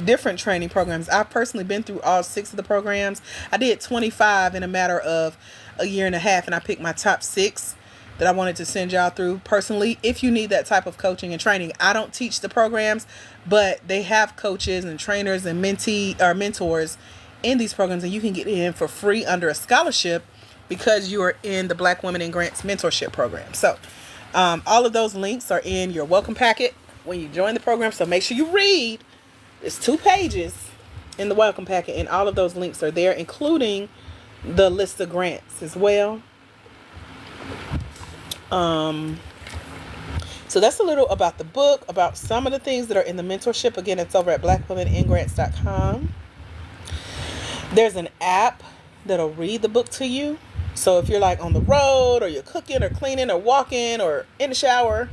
different training programs. I've personally been through all 6 of the programs. I did 25 in a matter of a year and a half, and I picked my top 6 that I wanted to send y'all through personally. If you need that type of coaching and training, I don't teach the programs, but they have coaches and trainers and mentors in these programs, and you can get in for free under a scholarship because you are in the Black Women in Grants mentorship program. So all of those links are in your welcome packet when you join the program. So make sure you read. It's 2 pages in the welcome packet, and all of those links are there, including the list of grants as well. So that's a little about the book, about some of the things that are in the mentorship. Again, it's over at blackwomeningrants.com. There's an app that'll read the book to you. So if you're like on the road, or you're cooking or cleaning or walking or in the shower,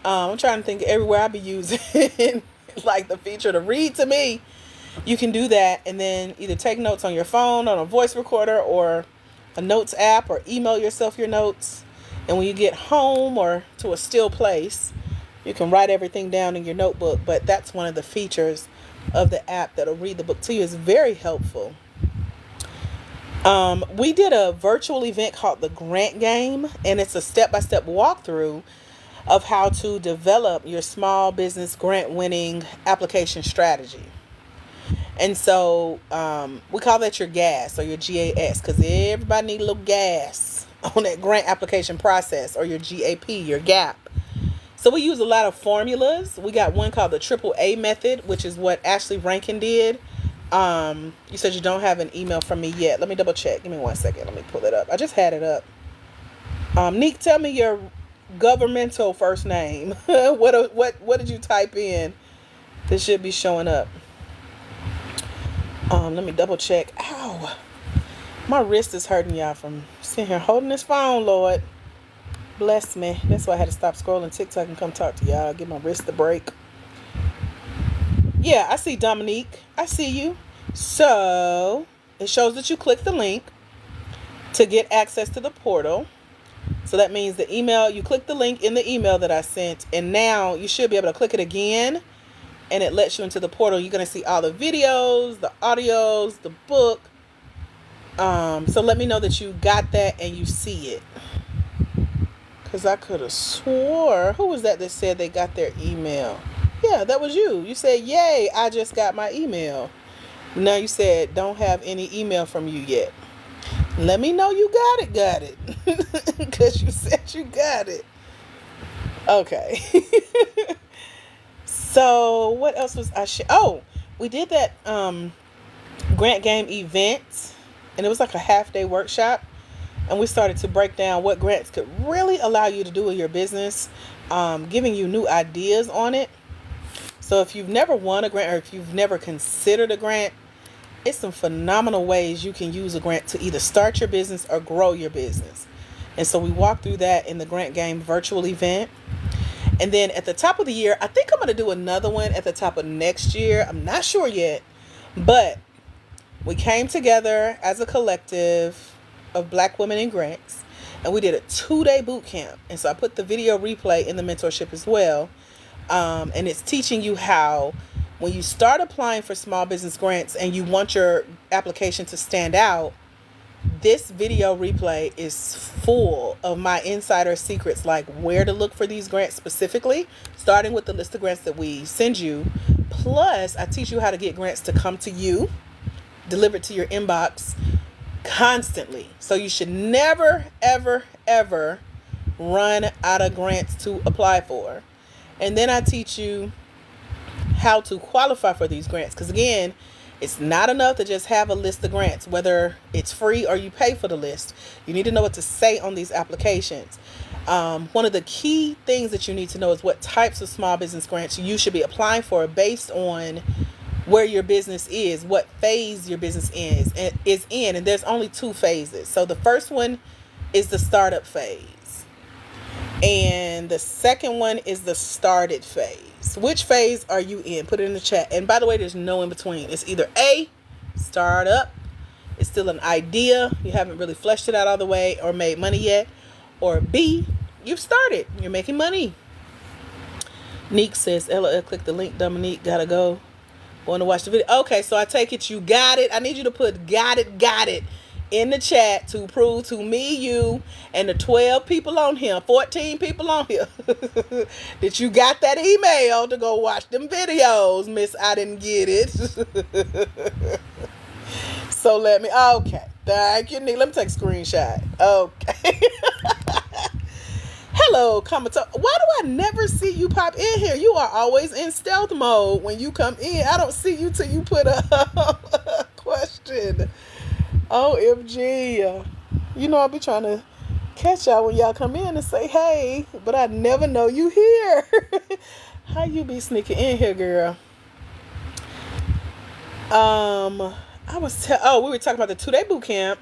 I'm trying to think everywhere I be using like the feature to read to me. You can do that and then either take notes on your phone, on a voice recorder, or a notes app, or email yourself your notes. And when you get home or to a still place, you can write everything down in your notebook. But that's one of the features of the app that'll read the book to you. It's very helpful. We did a virtual event called the Grant Game, and it's a step-by-step walkthrough of how to develop your small business grant winning application strategy. And so we call that your GAS, or your GAS, because everybody needs a little gas on that grant application process, or your GAP, your GAP. So we use a lot of formulas. We got one called the AAA method, which is what Ashley Rankin did. You said you don't have an email from me yet. Let me double check. Give me 1 second. Let me pull it up. I just had it up. Neek, tell me your governmental first name. What did you type in? This should be showing up. Let me double check. Ow. My wrist is hurting, y'all, from sitting here holding this phone, Lord. Bless me. That's why I had to stop scrolling TikTok and come talk to y'all. Give my wrist a break. Yeah, I see Dominique. I see you. So it shows that you click the link to get access to the portal. So that means the email, you click the link in the email that I sent, and now you should be able to click it again, and it lets you into the portal. You're going to see all the videos, the audios, the book. So let me know that you got that and you see it. Because I could have swore, who was that said they got their email? Yeah, that was you. You said, yay, I just got my email. Now you said, don't have any email from you yet. Let me know you got it. Because you said you got it. Okay. So what else was I we did that Grant Game event, and it was like a half-day workshop, and we started to break down what grants could really allow you to do in your business, giving you new ideas on it. So if you've never won a grant, or if you've never considered a grant, it's some phenomenal ways you can use a grant to either start your business or grow your business. And so we walked through that in the Grant Game virtual event. And then at the top of the year, I think I'm going to do another one at the top of next year. I'm not sure yet, but we came together as a collective of Black Women in Grants, and we did a 2-day boot camp. And so I put the video replay in the mentorship as well. And it's teaching you how, when you start applying for small business grants and you want your application to stand out, this video replay is full of my insider secrets, like where to look for these grants specifically, starting with the list of grants that we send you. Plus, I teach you how to get grants to come to you, delivered to your inbox constantly. So you should never, ever, ever run out of grants to apply for. And then I teach you how to qualify for these grants. Because again, it's not enough to just have a list of grants, whether it's free or you pay for the list. You need to know what to say on these applications. One of the key things that you need to know is what types of small business grants you should be applying for based on where your business is, what phase your business is in. And there's only 2 phases. So the first one is the startup phase. And the second one is the started phase. Which phase are you in? Put it in the chat. And by the way, there's no in between. It's either A, start up. It's still an idea. You haven't really fleshed it out all the way or made money yet. Or B, you've started. You're making money. Neek says, LOL, click the link, Dominique. Gotta go. Going to watch the video. Okay, so I take it you got it. I need you to put got it in the chat to prove to me, you, and the 12 people on here, 14 people on here, that you got that email to go watch them videos, Miss I didn't get it. So let me, okay. Thank you, Nick. Let me take a screenshot. Okay. Hello, commentator. Why do I never see you pop in here? You are always in stealth mode when you come in. I don't see you till you put a question. OMG. You know, I'll be trying to catch y'all when y'all come in and say, hey, but I never know you here. How you be sneaking in here, girl? We were talking about the 2-day boot camp.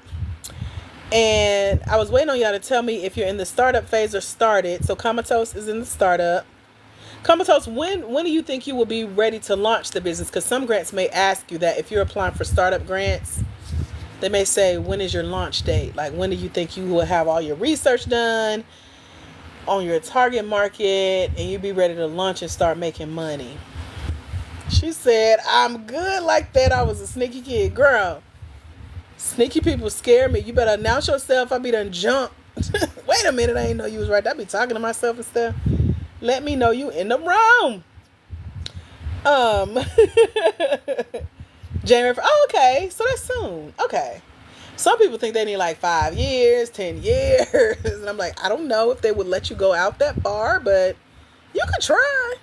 And I was waiting on y'all to tell me if you're in the startup phase or started. So Comatose is in the startup. Comatose, when do you think you will be ready to launch the business? Because some grants may ask you that. If you're applying for startup grants, they may say, when is your launch date? Like, when do you think you will have all your research done on your target market and you be ready to launch and start making money? She said, I'm good like that. I was a sneaky kid. Girl, sneaky people scare me. You better announce yourself. I be done jump. Wait a minute, I ain't know you was right. I be talking to myself and stuff. Let me know you in the room. January. Oh, okay. So that's soon. Okay. Some people think they need like 5 years, 10 years. And I'm like, I don't know if they would let you go out that far, but you could try.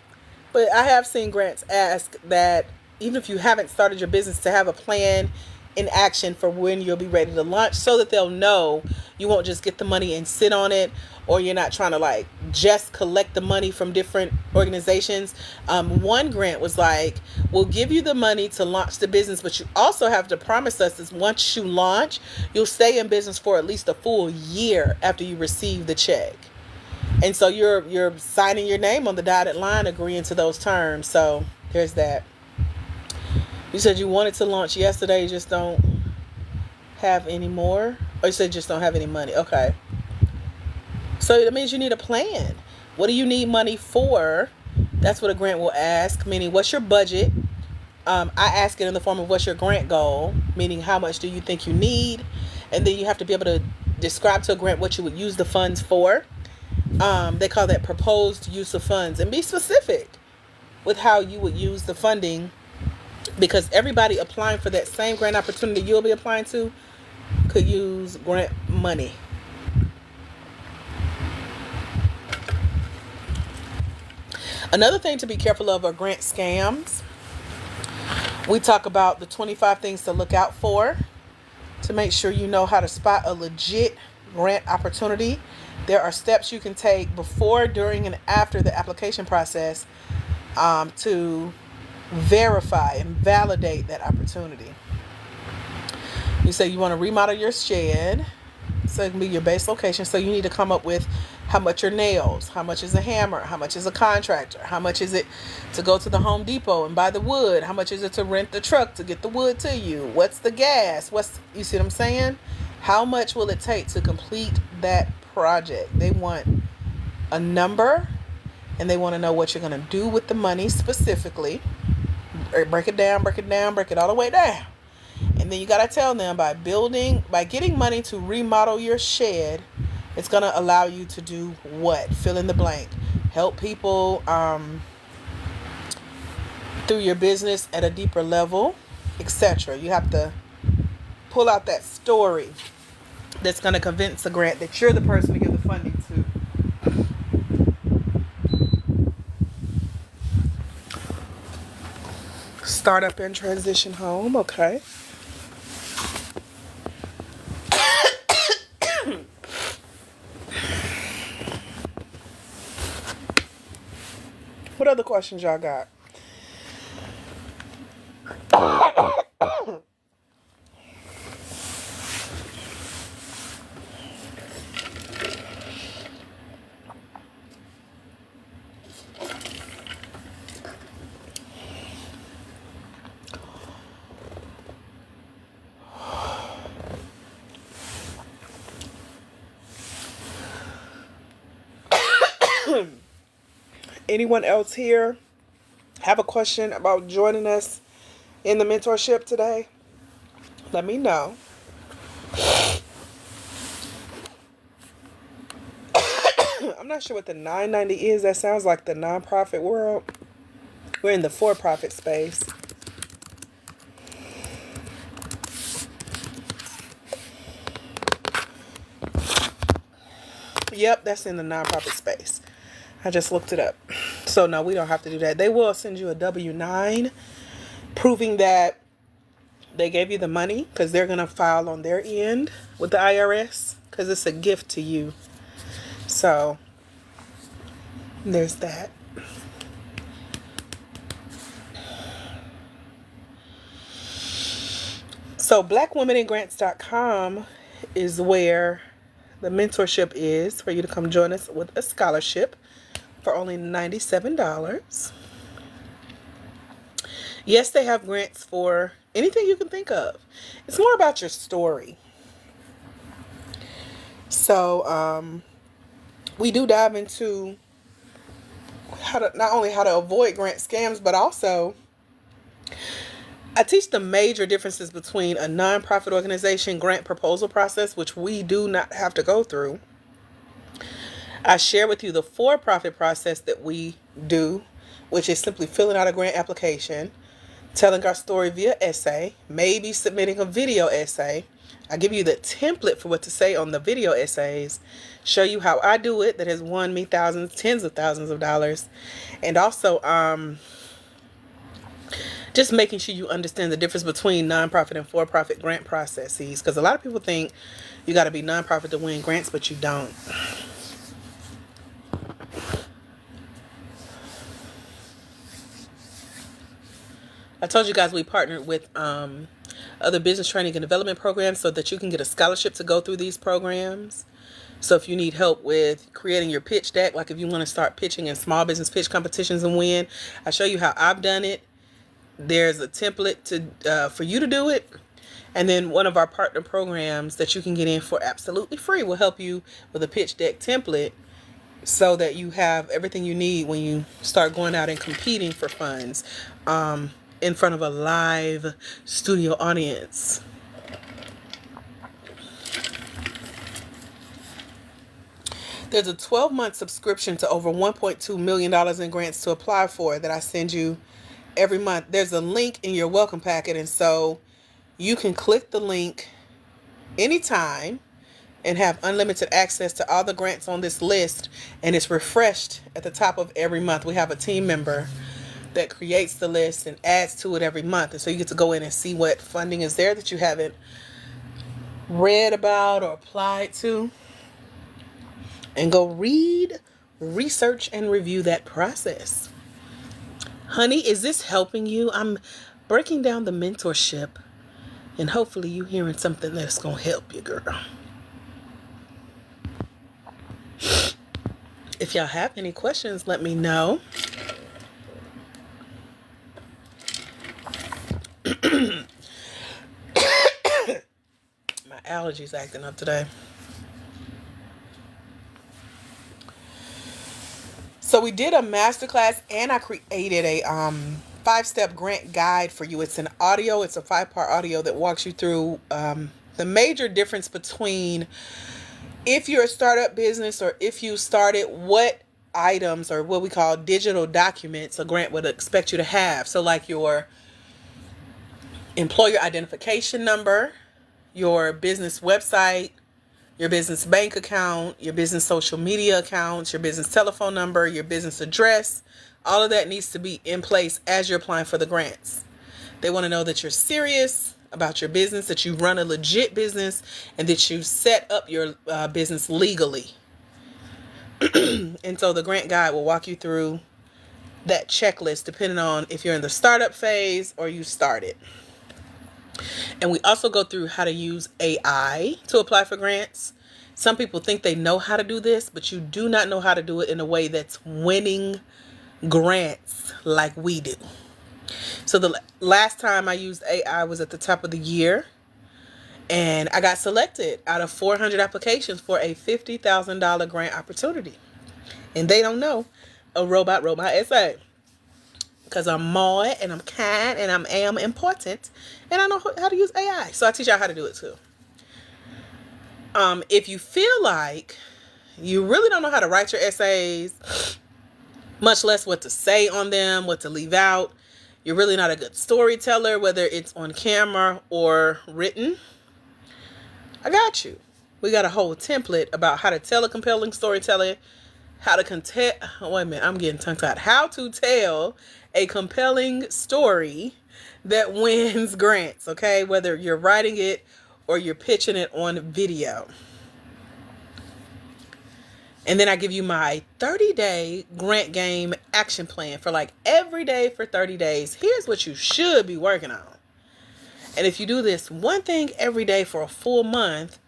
But I have seen grants ask that even if you haven't started your business, to have a plan in action for when you'll be ready to launch, so that they'll know you won't just get the money and sit on it, or you're not trying to like just collect the money from different organizations. One grant was like, we'll give you the money to launch the business, but you also have to promise us that once you launch, you'll stay in business for at least a full year after you receive the check. And so you're signing your name on the dotted line, agreeing to those terms. So there's that. You said you wanted to launch yesterday, you just don't have any more? Or you said you just don't have any money. Okay. So that means you need a plan. What do you need money for? That's what a grant will ask, meaning what's your budget? I ask it in the form of what's your grant goal, meaning how much do you think you need? And then you have to be able to describe to a grant what you would use the funds for. They call that proposed use of funds. And be specific with how you would use the funding, because everybody applying for that same grant opportunity you'll be applying to could use grant money. Another thing to be careful of are grant scams. We talk about the 25 things to look out for to make sure you know how to spot a legit grant opportunity. There are steps you can take before, during, and after the application process to verify and validate that opportunity. You say you want to remodel your shed, so it can be your base location. So you need to come up with how much are nails, how much is a hammer, how much is a contractor, how much is it to go to the Home Depot and buy the wood, how much is it to rent the truck to get the wood to you, what's the gas, you see what I'm saying? How much will it take to complete that project? They want a number, and they want to know what you're going to do with the money specifically. Break it down, break it all the way down. And then you got to tell them by getting money to remodel your shed, it's going to allow you to do what? Fill in the blank. Help people through your business at a deeper level, etc. You have to pull out that story that's going to convince the grant that you're the person to give the funding to. Startup and transition home. Okay. What other questions y'all got? Anyone else here have a question about joining us in the mentorship today? Let me know. I'm not sure what the $9.90 is. That sounds like the nonprofit world. We're in the for-profit space. Yep, that's in the nonprofit space. I just looked it up. So no, we don't have to do that. They will send you a W-9 proving that they gave you the money, because they're going to file on their end with the IRS, because it's a gift to you. So there's that. So blackwomeningrants.com is where the mentorship is for you to come join us with a scholarship for only $97. Yes, they have grants for anything you can think of. It's more about your story. So we do dive into not only how to avoid grant scams, but also I teach the major differences between a nonprofit organization grant proposal process, which we do not have to go through. I share with you the for-profit process that we do, which is simply filling out a grant application, telling our story via essay, maybe submitting a video essay. I give you the template for what to say on the video essays, show you how I do it that has won me thousands, tens of thousands of dollars, and also just making sure you understand the difference between nonprofit and for-profit grant processes, because a lot of people think you got to be nonprofit to win grants, but you don't. I told you guys we partnered with other business training and development programs so that you can get a scholarship to go through these programs. So if you need help with creating your pitch deck, like if you want to start pitching in small business pitch competitions and win, I show you how I've done it. There's a template for you to do it. And then one of our partner programs that you can get in for absolutely free will help you with a pitch deck template so that you have everything you need when you start going out and competing for funds in front of a live studio audience. There's a 12-month subscription to over $1.2 million in grants to apply for that I send you every month. There's a link in your welcome packet, and so you can click the link anytime and have unlimited access to all the grants on this list, and it's refreshed at the top of every month. We have a team member that creates the list and adds to it every month, and so you get to go in and see what funding is there that you haven't read about or applied to, and go read, research, and review that process. Honey, is this helping you? I'm breaking down the mentorship, and hopefully you hearing something that's going to help you, girl. If y'all have any questions, let me know. My allergies acting up today. So we did a masterclass, and I created a 5-step grant guide for you. It's an audio. It's a 5-part audio that walks you through the major difference between if you're a startup business or if you started, what items or what we call digital documents a grant would expect you to have. So like your employer identification number, your business website, your business bank account, your business social media accounts, your business telephone number, your business address. All of that needs to be in place as you're applying for the grants. They want to know that you're serious about your business, that you run a legit business, and that you set up your business legally. And so the grant guide will walk you through that checklist depending on if you're in the startup phase or you started. And we also go through how to use AI to apply for grants. Some people think they know how to do this, but you do not know how to do it in a way that's winning grants like we do. So the last time I used AI was at the top of the year, and I got selected out of 400 applications for a $50,000 grant opportunity. And they don't know a robot SA. because I'm mod and I'm kind and I am important and I know how to use AI. So I teach y'all how to do it too. If you feel like you really don't know how to write your essays, much less what to say on them, what to leave out, you're really not a good storyteller, whether it's on camera or written, I got you. We got a whole template about how to tell a compelling storytelling, how to tell a compelling story that wins grants, okay? Whether you're writing it or you're pitching it on video. And then I give you my 30-day grant game action plan for like every day for 30 days. Here's what you should be working on. And if you do this one thing every day for a full month,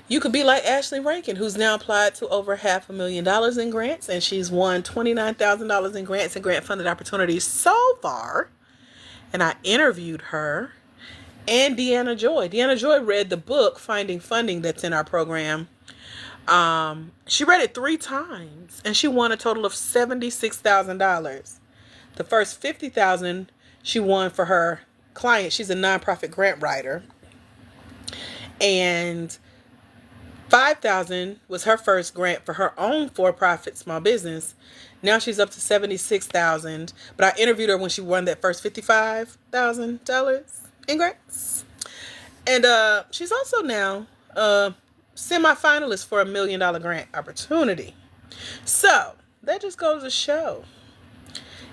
you could be like Ashley Rankin, who's now applied to over $500,000 in grants, and she's won $29,000 in grants and grant-funded opportunities so far. And I interviewed her and Deanna Joy. Deanna Joy read the book, Finding Funding, that's in our program. She read it 3 times, and she won a total of $76,000. The first $50,000 she won for her client. She's a nonprofit grant writer. And $5,000 was her first grant for her own for-profit small business. Now she's up to $76,000. But I interviewed her when she won that first $55,000 in grants. And she's also now semi-finalist for $1 million grant opportunity. So that just goes to show.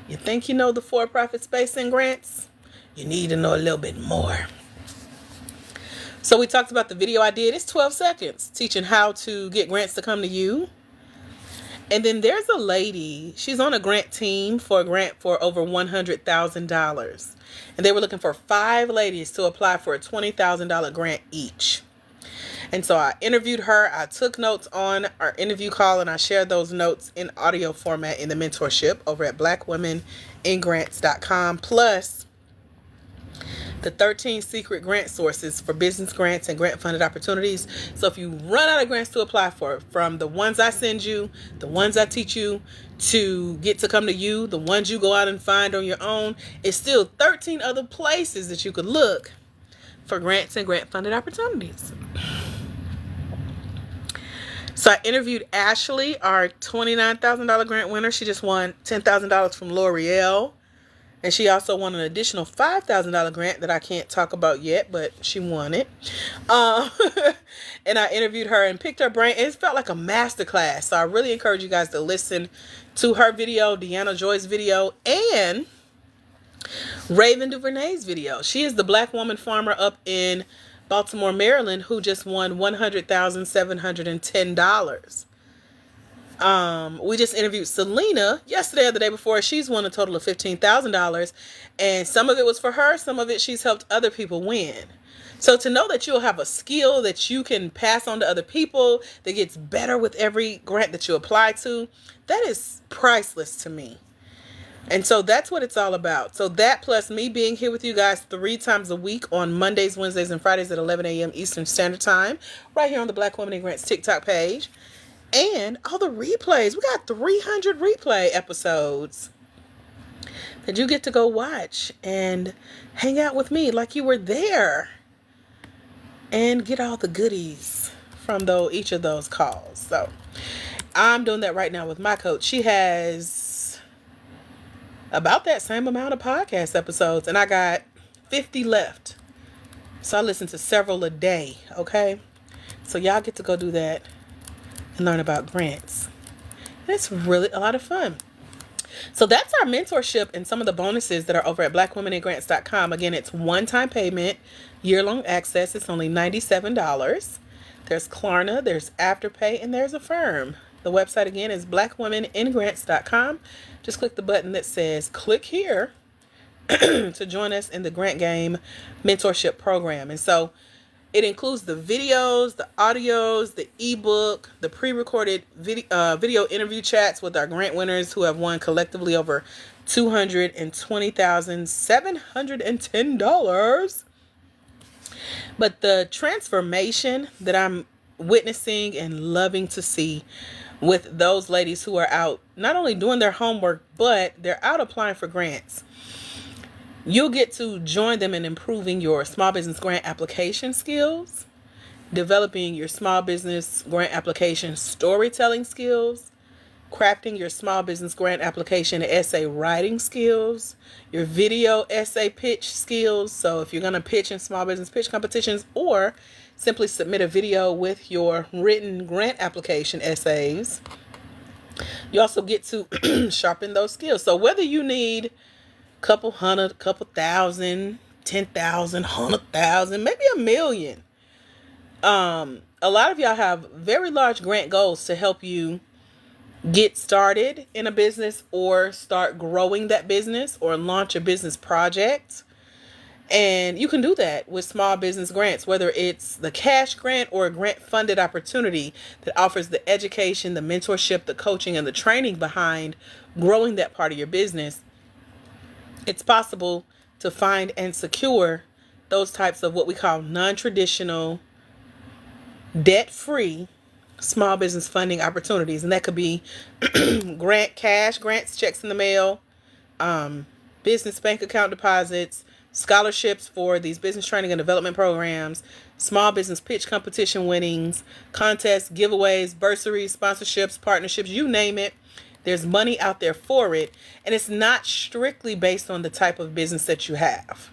You think you know the for-profit space in grants? You need to know a little bit more. So we talked about the video I did. It's 12 seconds teaching how to get grants to come to you. And then there's a lady, she's on a grant team for a grant for over $100,000. And they were looking for 5 ladies to apply for a $20,000 grant each. And so I interviewed her. I took notes on our interview call, and I shared those notes in audio format in the mentorship over at blackwomeningrants.com. Plus the 13 secret grant sources for business grants and grant funded opportunities. So if you run out of grants to apply for, from the ones I send you, the ones I teach you to get to come to you, the ones you go out and find on your own, it's still 13 other places that you could look for grants and grant funded opportunities. So I interviewed Ashley, our $29,000 grant winner. She just won $10,000 from L'Oreal. And she also won an additional $5,000 grant that I can't talk about yet, but she won it. And I interviewed her and picked her brain. It felt like a masterclass. So I really encourage you guys to listen to her video, Deanna Joy's video, and Raven DuVernay's video. She is the Black woman farmer up in Baltimore, Maryland, who just won $100,710. We just interviewed Selena yesterday or the day before. She's won a total of $15,000, and some of it was for her. Some of it she's helped other people win. So to know that you'll have a skill that you can pass on to other people that gets better with every grant that you apply to, that is priceless to me. And so that's what it's all about. So that plus me being here with you guys 3 times a week on Mondays, Wednesdays, and Fridays at 11 a.m. Eastern Standard Time, right here on the Black Women in Grants TikTok page. And all the replays. We got 300 replay episodes that you get to go watch and hang out with me like you were there and get all the goodies from each of those calls. So I'm doing that right now with my coach. She has about that same amount of podcast episodes, and I got 50 left. So I listen to several a day, okay? So y'all get to go do that and learn about grants. It's really a lot of fun. So that's our mentorship and some of the bonuses that are over at blackwomeningrants.com. Again, it's one-time payment, year-long access. It's only $97. There's Klarna, there's Afterpay, and there's Affirm. The website again is blackwomeningrants.com. Just click the button that says click here to join us in the Grant Game mentorship program. And so it includes the videos, the audios, the ebook, the pre-recorded video interview chats with our grant winners who have won collectively over $220,710. But the transformation that I'm witnessing and loving to see with those ladies who are out not only doing their homework, but they're out applying for grants. You'll get to join them in improving your small business grant application skills, developing your small business grant application storytelling skills, crafting your small business grant application essay writing skills, your video essay pitch skills. So if you're going to pitch in small business pitch competitions, or simply submit a video with your written grant application essays, you also get to sharpen those skills. So whether you need a couple hundred, couple thousand, 10,000, 100,000, maybe a million, a lot of y'all have very large grant goals to help you get started in a business, or start growing that business, or launch a business project. And you can do that with small business grants, whether it's the cash grant or a grant funded opportunity that offers the education, the mentorship, the coaching, and the training behind growing that part of your business. It's possible to find and secure those types of what we call non-traditional, debt-free small business funding opportunities. And that could be cash grants, checks in the mail, business bank account deposits, scholarships for these business training and development programs, small business pitch competition winnings, contests, giveaways, bursaries, sponsorships, partnerships, you name it. There's money out there for it. And it's not strictly based on the type of business that you have.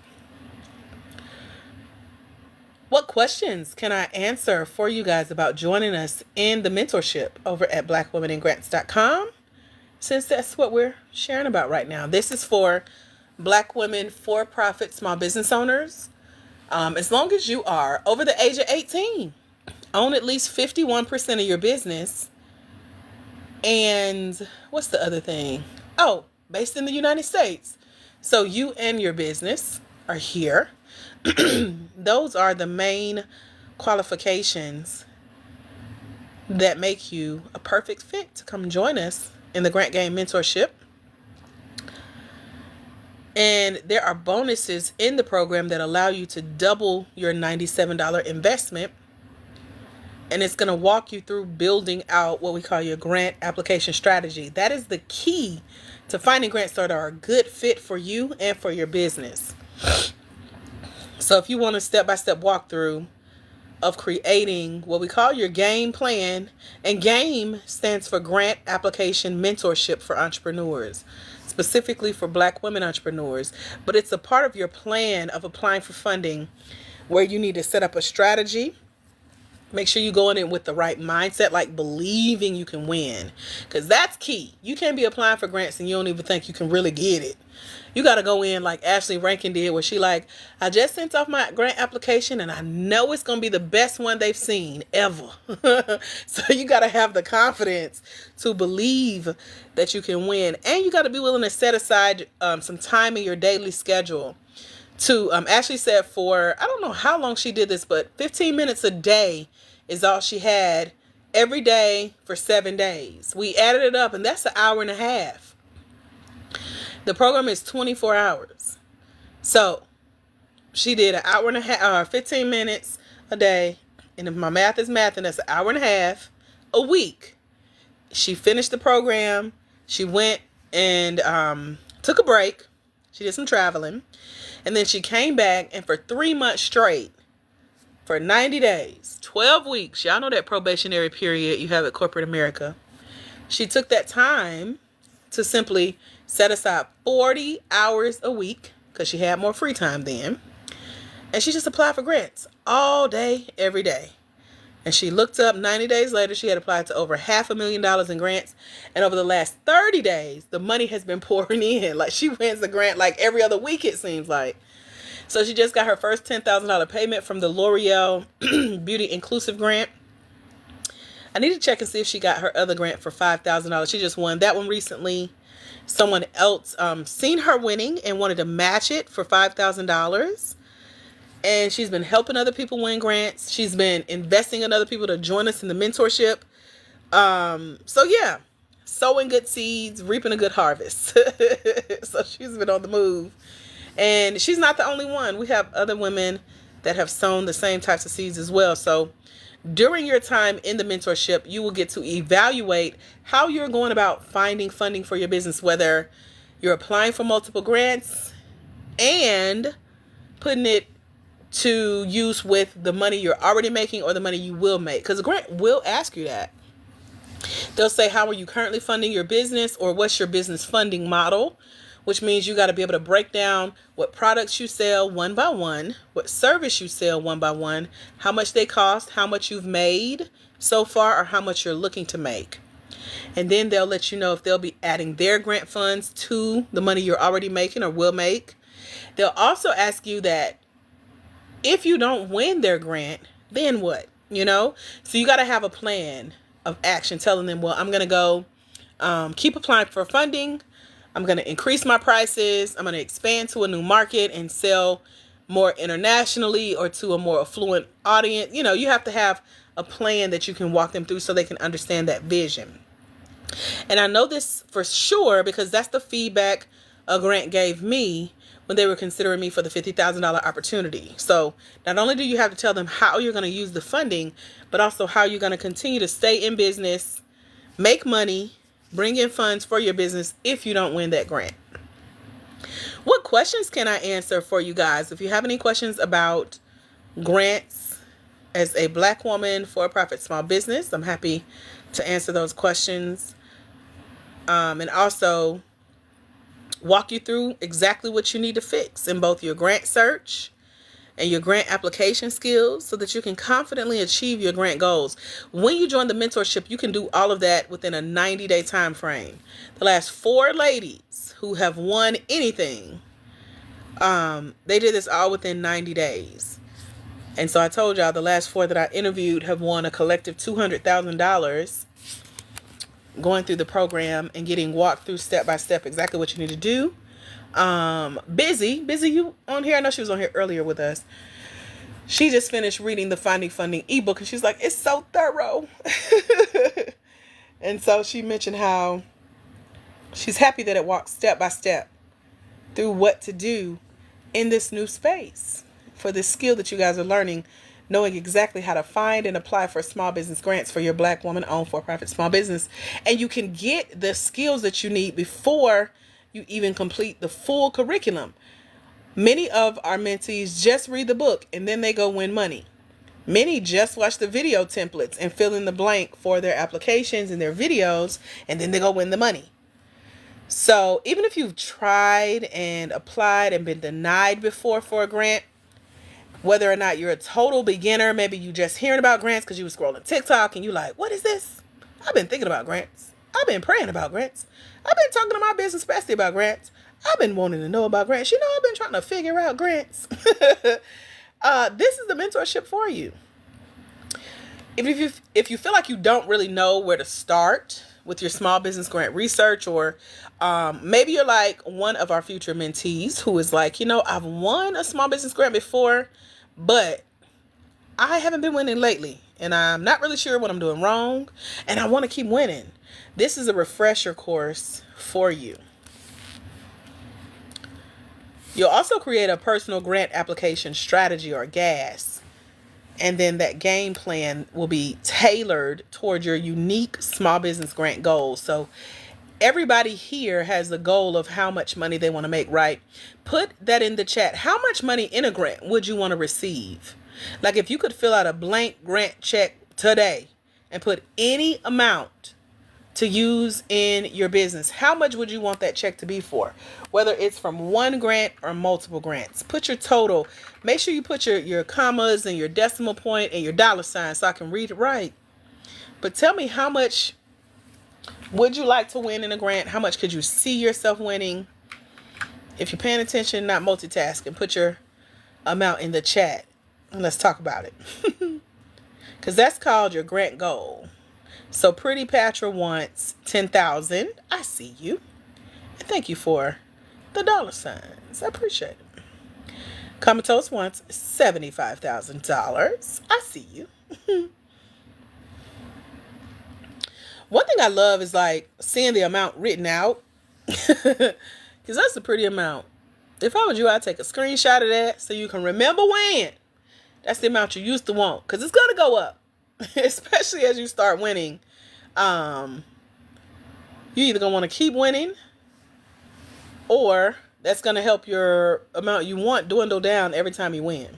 What questions can I answer for you guys about joining us in the mentorship over at blackwomeningrants.com? Since that's what we're sharing about right now. This is for Black women for-profit small business owners. As long as you are over the age of 18, own at least 51% of your business. And what's the other thing? Oh, based in the United States. So you and your business are here. Those are the main qualifications that make you a perfect fit to come join us in the Grant Game Mentorship. And there are bonuses in the program that allow you to double your $97 investment. And it's going to walk you through building out what we call your grant application strategy. That is the key to finding grants that are a good fit for you and for your business. So if you want a step-by-step walkthrough of creating what we call your game plan, and GAME stands for Grant Application Mentorship for Entrepreneurs, specifically for Black women entrepreneurs, but it's a part of your plan of applying for funding where you need to set up a strategy. Make sure you go in it with the right mindset, like believing you can win, because that's key. You can't be applying for grants and you don't even think you can really get it. You got to go in like Ashley Rankin did, where she like, I just sent off my grant application and I know it's going to be the best one they've seen ever. So you got to have the confidence to believe that you can win. And you got to be willing to set aside some time in your daily schedule to, Ashley said for, I don't know how long she did this, but 15 minutes a day is all she had every day for 7 days. We added it up and that's an hour and a half. The program is 24 hours. So she did an hour and a half, 15 minutes a day. And if my math is math, and that's an hour and a half a week. She finished the program. She went and took a break. She did some traveling. And then she came back, and for 3 months straight, for 90 days, 12 weeks, y'all know that probationary period you have at corporate America. She took that time to simply set aside 40 hours a week, because she had more free time then. And she just applied for grants all day, every day. And she looked up 90 days later, she had applied to over $500,000 in grants. And over the last 30 days, the money has been pouring in. Like, she wins the grant like every other week, it seems like. So she just got her first $10,000 payment from the L'Oreal Beauty Inclusive Grant. I need to check and see if she got her other grant for $5,000. She just won that one recently. Someone else seen her winning and wanted to match it for $5,000. And she's been helping other people win grants. She's been investing in other people to join us in the mentorship. So yeah, sowing good seeds, reaping a good harvest. So she's been on the move. And she's not the only one. We have other women that have sown the same types of seeds as well. So During your time in the mentorship, you will get to evaluate how you're going about finding funding for your business, whether you're applying for multiple grants and putting it to use with the money you're already making or the money you will make. Because the grant will ask you that. They'll say, how are you currently funding your business, or what's your business funding model? Which means you got to be able to break down what products you sell one by one, what service you sell one by one, how much they cost, how much you've made so far, or how much you're looking to make. And then they'll let you know if they'll be adding their grant funds to the money you're already making or will make. They'll also ask you that if you don't win their grant, then what? So you got to have a plan of action telling them, well, I'm going to go keep applying for funding. I'm going to increase my prices. I'm going to expand to a new market and sell more internationally or to a more affluent audience. You have to have a plan that you can walk them through so they can understand that vision. And I know this for sure because that's the feedback a grant gave me when they were considering me for the $50,000 opportunity. So not only do you have to tell them how you're going to use the funding, but also how you're going to continue to stay in business, make money, bring in funds for your business if you don't win that grant. What questions can I answer for you guys? If you have any questions about grants as a Black woman for-profit small business, I'm happy to answer those questions. And also walk you through exactly what you need to fix in both your grant search and your grant application skills so that you can confidently achieve your grant goals. When you join the mentorship, you can do all of that within a 90-day time frame. The last 4 ladies who have won anything, they did this all within 90 days. And so I told y'all the last 4 that I interviewed have won a collective $200,000 going through the program and getting walked through step by step exactly what you need to do. Busy, you on here? I know she was on here earlier with us. She just finished reading the Finding Funding ebook and she's like, it's so thorough. And so she mentioned how she's happy that it walks step by step through what to do in this new space for this skill that you guys are learning, knowing exactly how to find and apply for small business grants for your Black woman-owned for-profit small business. And you can get the skills that you need before you even complete the full curriculum. Many of our mentees just read the book and then they go win money. Many just watch the video templates and fill in the blank for their applications and their videos, and then they go win the money. So even if you've tried and applied and been denied before for a grant, whether or not you're a total beginner, maybe you just hearing about grants because you were scrolling TikTok and you like, what is this? I've been thinking about grants. I've been praying about grants. I've been talking to my business bestie about grants. I've been wanting to know about grants. I've been trying to figure out grants. This is the mentorship for you. If you feel like you don't really know where to start with your small business grant research, or maybe you're like one of our future mentees who is like, I've won a small business grant before, but I haven't been winning lately and I'm not really sure what I'm doing wrong and I want to keep winning. This is a refresher course for you. You'll also create a personal grant application strategy, or GAS. And then that game plan will be tailored toward your unique small business grant goals. So everybody here has a goal of how much money they want to make, right? Put that in the chat. How much money in a grant would you want to receive? Like if you could fill out a blank grant check today and put any amount to use in your business, how much would you want that check to be for? Whether it's from one grant or multiple grants. Put your total. Make sure you put your commas and your decimal point and your dollar sign so I can read it right. But tell me, how much would you like to win in a grant? How much could you see yourself winning? If you're paying attention, not multitasking, put your amount in the chat and let's talk about it. Because that's called your grant goal. So Pretty Patra wants 10,000. I see you. And thank you for the dollar signs. I appreciate it. Comatose wants $75,000. I see you. One thing I love is like seeing the amount written out. Because that's a pretty amount. If I was you, I'd take a screenshot of that so you can remember when. That's the amount you used to want. Because it's going to go up. especially as you start winning. You either gonna want to keep winning, or that's gonna help your amount you want dwindle down every time you win.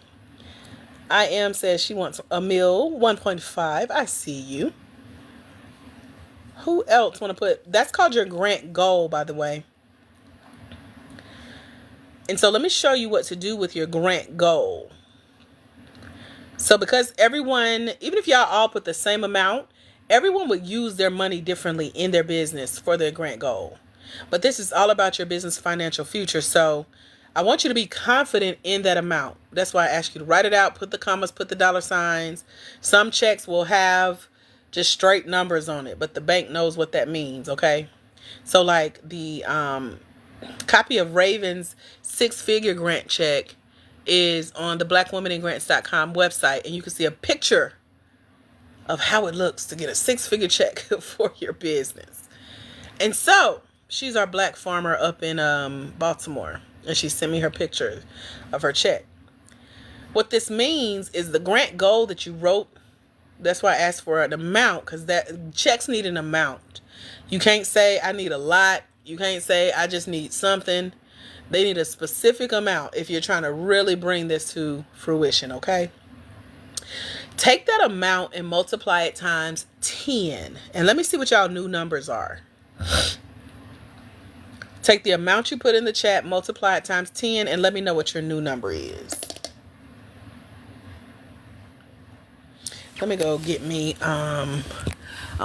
I am says she wants a meal 1.5. I see you. Who else want to put? That's called your grant goal, by the way. And so let me show you what to do with your grant goal. So because everyone, even if y'all all put the same amount, everyone would use their money differently in their business for their grant goal. But this is all about your business financial future. So I want you to be confident in that amount. That's why I ask you to write it out, put the commas, put the dollar signs. Some checks will have just straight numbers on it, but the bank knows what that means, okay? So like the copy of Raven's 6-figure grant check is on the blackwomeningrants.com website, and you can see a picture of how it looks to get a 6-figure check for your business. And so she's our black farmer up in Baltimore, and she sent me her picture of her check. What this means is the grant goal that you wrote, that's why I asked for an amount, because that checks need an amount. You can't say I need a lot. You can't say I just need something. They need a specific amount if you're trying to really bring this to fruition, okay? Take that amount and multiply it times 10. And let me see what y'all new numbers are. Take the amount you put in the chat, multiply it times 10, and let me know what your new number is. Let me go get me a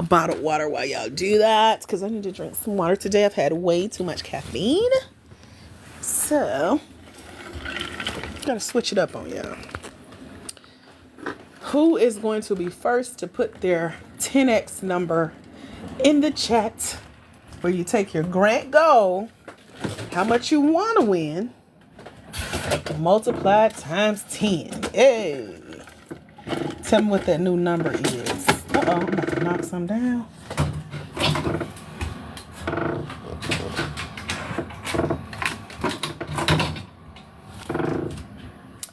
bottle of water while y'all do that, because I need to drink some water today. I've had way too much caffeine. So, gotta switch it up on y'all. Who is going to be first to put their 10x number in the chat, where you take your grant goal, how much you want to win, multiply times 10. Hey, tell me what that new number is. I'm about to knock some down.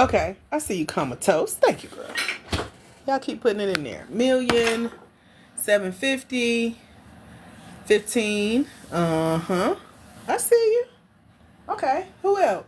Okay, I see you, comatose. Thank you, girl. Y'all keep putting it in there. 1,750,000, 15. I see you. Okay, who else?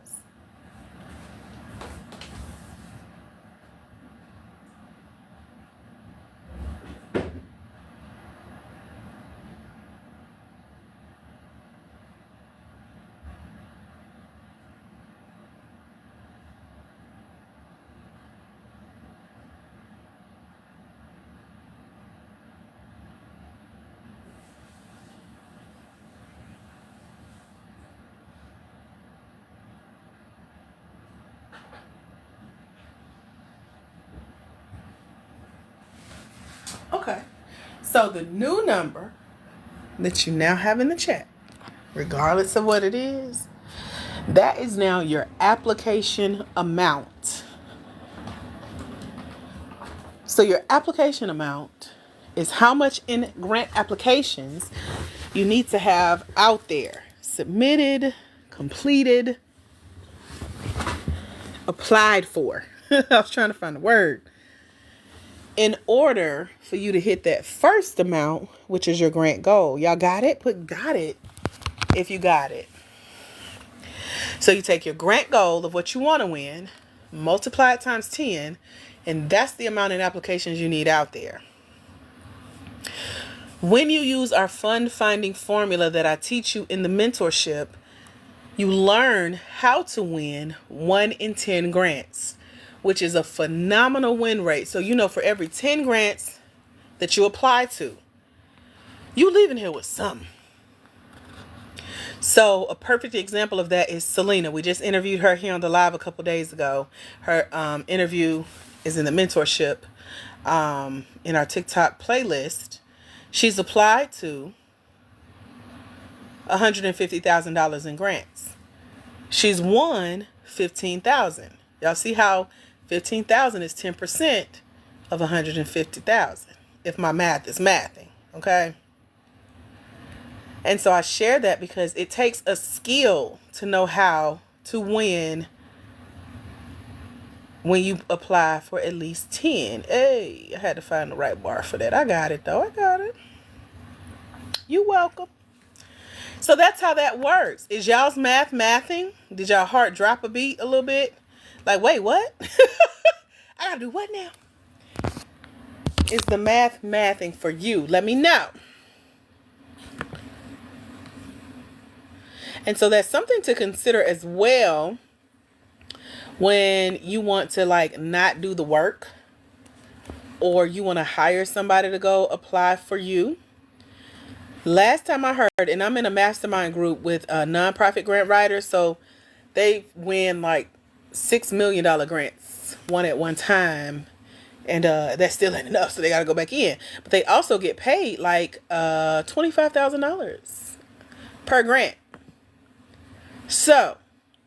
Okay, so the new number that you now have in the chat, regardless of what it is, that is now your application amount. So your application amount is how much in grant applications you need to have out there, submitted, completed, applied for. I was trying to find the word. In order for you to hit that first amount, which is your grant goal. Y'all got it? Put got it if you got it. So you take your grant goal of what you want to win, multiply it times 10, and that's the amount of applications you need out there. When you use our fund finding formula that I teach you in the mentorship, you learn how to win 1 in 10 grants, which is a phenomenal win rate. So, for every 10 grants that you apply to, you leaving here with something. So a perfect example of that is Selena. We just interviewed her here on the live a couple days ago. Her interview is in the mentorship in our TikTok playlist. She's applied to $150,000 in grants. She's won $15,000. Y'all see how $15,000 is 10% of $150,000. If my math is mathing, okay? And so I share that because it takes a skill to know how to win when you apply for at least 10. Hey, I had to find the right bar for that. I got it though. I got it. You welcome. So that's how that works. Is y'all's mathing? Did y'all heart drop a beat a little bit? Like, wait, what? I gotta do what now? Is the mathing for you? Let me know. And so that's something to consider as well when you want to like not do the work, or you want to hire somebody to go apply for you. Last time I heard, and I'm in a mastermind group with nonprofit grant writers, so they win like $6 million grants, one at one time, and that still ain't enough, so they got to go back in. But they also get paid like $25,000 per grant. So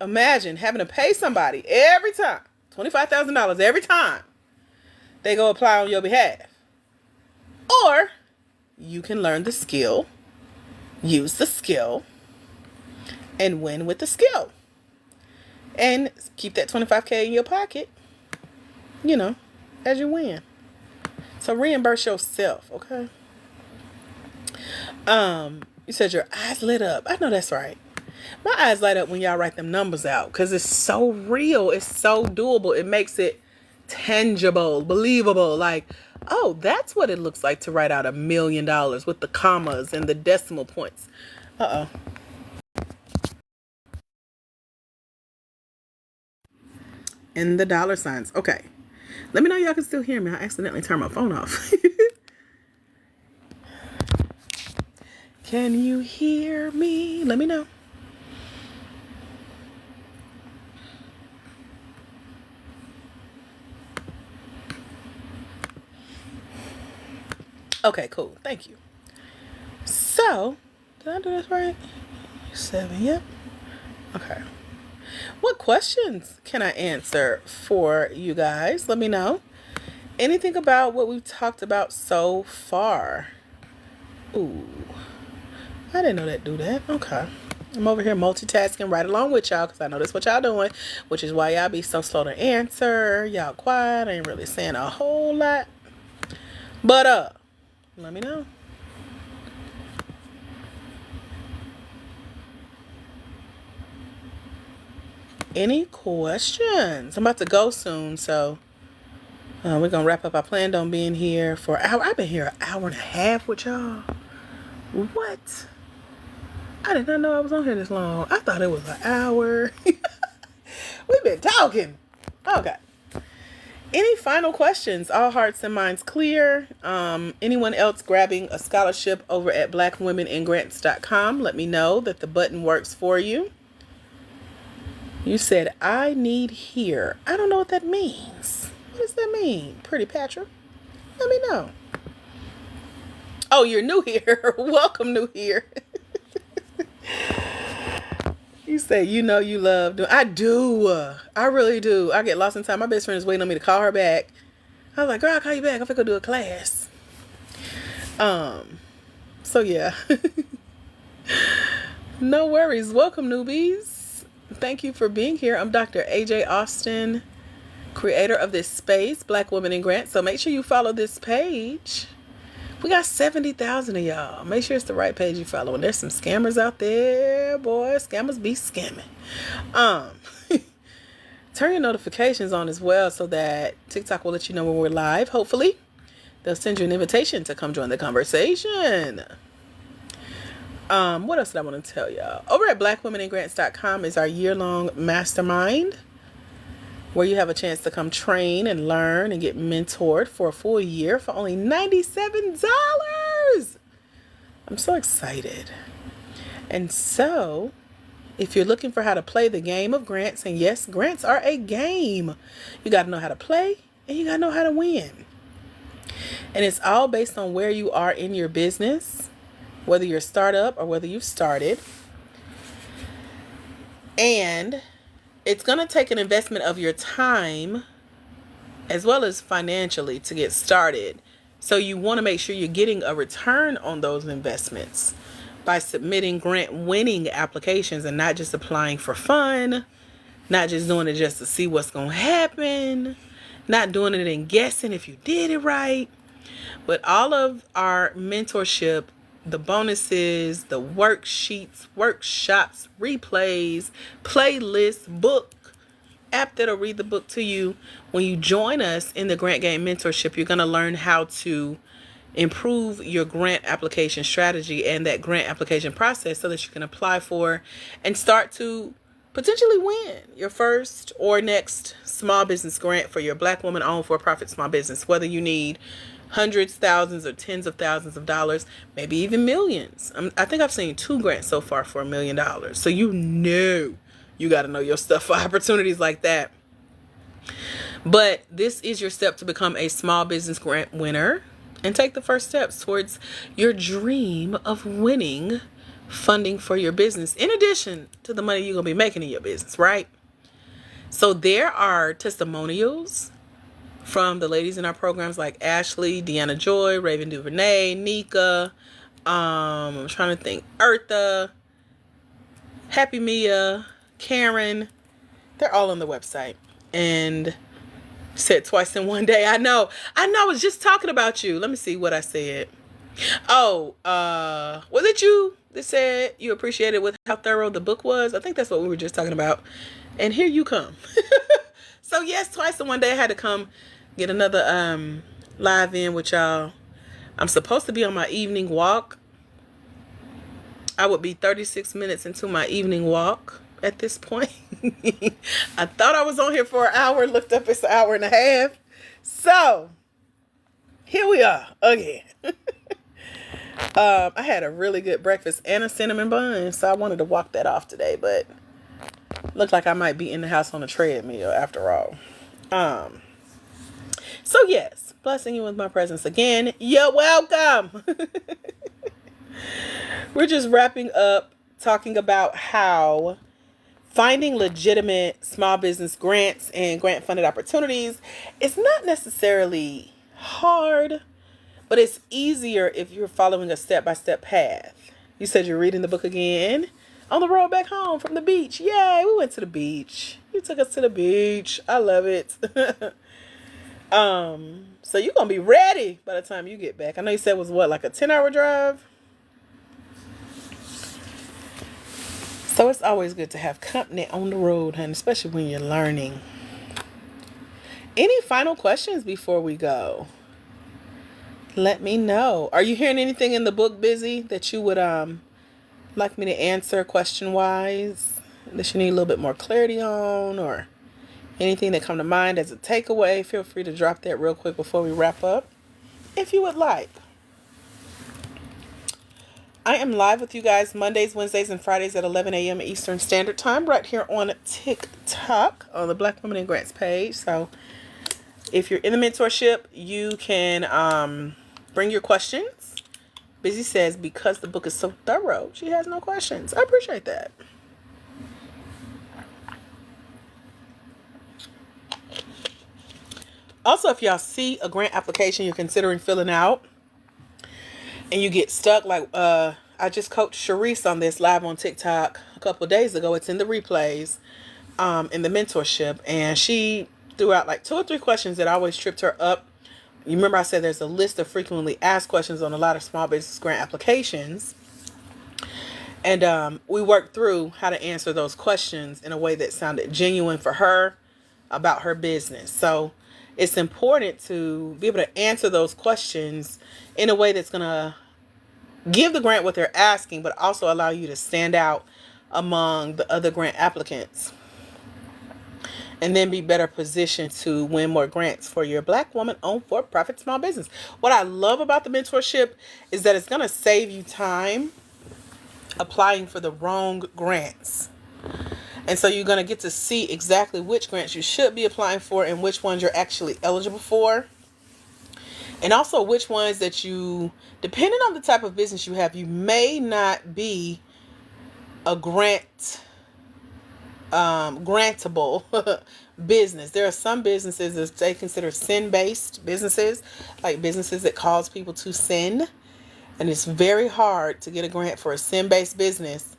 imagine having to pay somebody every time, $25,000 every time they go apply on your behalf. Or you can learn the skill, use the skill, and win with the skill. And keep that $25K in your pocket, you know, as you win. So reimburse yourself, okay? You said your eyes lit up. I know that's right. My eyes light up when y'all write them numbers out, because it's so real. It's so doable. It makes it tangible, believable. Like, oh, that's what it looks like to write out $1 million with the commas and the decimal points. And the dollar signs. Okay. Let me know y'all can still hear me. I accidentally turned my phone off. Can you hear me? Let me know. Okay, cool. Thank you. So, did I do this right? 7, yep. Okay. What questions can I answer for you guys? Let me know. Anything about what we've talked about so far? Ooh. I didn't know that do that. Okay. I'm over here multitasking right along with y'all, because I know that's what y'all doing, which is why y'all be so slow to answer. Y'all quiet. I ain't really saying a whole lot. But, let me know. Any questions? I'm about to go soon, so we're going to wrap up. I planned on being here for an hour. I've been here an hour and a half with y'all. What? I did not know I was on here this long. I thought it was an hour. We've been talking. Okay. Any final questions? All hearts and minds clear. Anyone else grabbing a scholarship over at blackwomeningrants.com, let me know that the button works for you. You said, I need here. I don't know what that means. What does that mean? Pretty Patrick? Let me know. Oh, you're new here. Welcome, new here. You say, you know you love doing. I do. I really do. I get lost in time. My best friend is waiting on me to call her back. I was like, girl, I'll call you back. I'm going to go do a class. So yeah. No worries. Welcome, newbies. Thank you for being here. I'm Dr. AJ Austin, creator of this space, Black Women in Grants. So make sure you follow this page. We got 70,000 of y'all. Make sure it's the right page you follow. And there's some scammers out there, boy. Scammers be scamming. Turn your notifications on as well, so that TikTok will let you know when we're live. Hopefully, they'll send you an invitation to come join the conversation. What else did I want to tell y'all? Over at blackwomeningrants.com is our year-long mastermind, where you have a chance to come train and learn and get mentored for a full year for only $97. I'm so excited. And so, if you're looking for how to play the game of grants, and yes, grants are a game, you got to know how to play and you got to know how to win. And it's all based on where you are in your business, whether you're a startup or whether you've started. And it's going to take an investment of your time as well as financially to get started. So you want to make sure you're getting a return on those investments by submitting grant winning applications and not just applying for fun, Not just doing it just to see what's going to happen. Not doing it and guessing if you did it right. But all of our mentorship, the bonuses, the worksheets, workshops, replays, playlists, book, app that'll read the book to you. When you join us in the Grant Game Mentorship, you're going to learn how to improve your grant application strategy and that grant application process so that you can apply for and start to potentially win your first or next small business grant for your Black woman owned for-profit small business, whether you need hundreds, thousands, or tens of thousands of dollars, maybe even millions. I think I've seen 2 grants so far for $1 million. So you got to know your stuff for opportunities like that. But this is your step to become a small business grant winner and take the first steps towards your dream of winning funding for your business, in addition to the money you're going to be making in your business, right? So there are testimonials from the ladies in our programs like Ashley, Deanna Joy, Raven DuVernay, Nika, I'm trying to think, Eartha, Happy Mia, Karen. They're all on the website. And said twice in one day. I know. I was just talking about you. Let me see what I said. Oh, was it you that said you appreciated with how thorough the book was? I think that's what we were just talking about. And here you come. So yes, twice in one day I had to come get another live in with y'all. I'm supposed to be on my evening walk. I would be 36 minutes into my evening walk at this point. I thought I was on here for an hour, looked up, it's an hour and a half. So here we are again. I had a really good breakfast and a cinnamon bun, so I wanted to walk that off today, but looked like I might be in the house on a treadmill after all. So yes, blessing you with my presence again. You're welcome. We're just wrapping up talking about how finding legitimate small business grants and grant funded opportunities is not necessarily hard, but it's easier if you're following a step-by-step path. You said you're reading the book again on the road back home from the beach. Yay, we went to the beach. You took us to the beach. I love it. So you're going to be ready by the time you get back. I know you said it was like a 10-hour drive? So it's always good to have company on the road, honey, especially when you're learning. Any final questions before we go? Let me know. Are you hearing anything in the book, Busy, that you would like me to answer question-wise, that you need a little bit more clarity on, or anything that come to mind as a takeaway? Feel free to drop that real quick before we wrap up, if you would like. I am live with you guys Mondays, Wednesdays, and Fridays at 11 a.m. Eastern Standard Time right here on TikTok on the Black Women in Grants page. So if you're in the mentorship, you can bring your questions. Busy says, because the book is so thorough, she has no questions. I appreciate that. Also, if y'all see a grant application you're considering filling out, and you get stuck, like I just coached Sharice on this live on TikTok a couple of days ago. It's in the replays in the mentorship. And she threw out like 2 or 3 questions that always tripped her up. You remember I said there's a list of frequently asked questions on a lot of small business grant applications. And we worked through how to answer those questions in a way that sounded genuine for her about her business. So it's important to be able to answer those questions in a way that's going to give the grant what they're asking, but also allow you to stand out among the other grant applicants. And then be better positioned to win more grants for your Black woman-owned for-profit small business. What I love about the mentorship is that it's going to save you time applying for the wrong grants. And so you're going to get to see exactly which grants you should be applying for and which ones you're actually eligible for. And also which ones that you, depending on the type of business you have, you may not be a grantable business. There are some businesses that they consider sin-based businesses, like businesses that cause people to sin. And it's very hard to get a grant for a sin-based business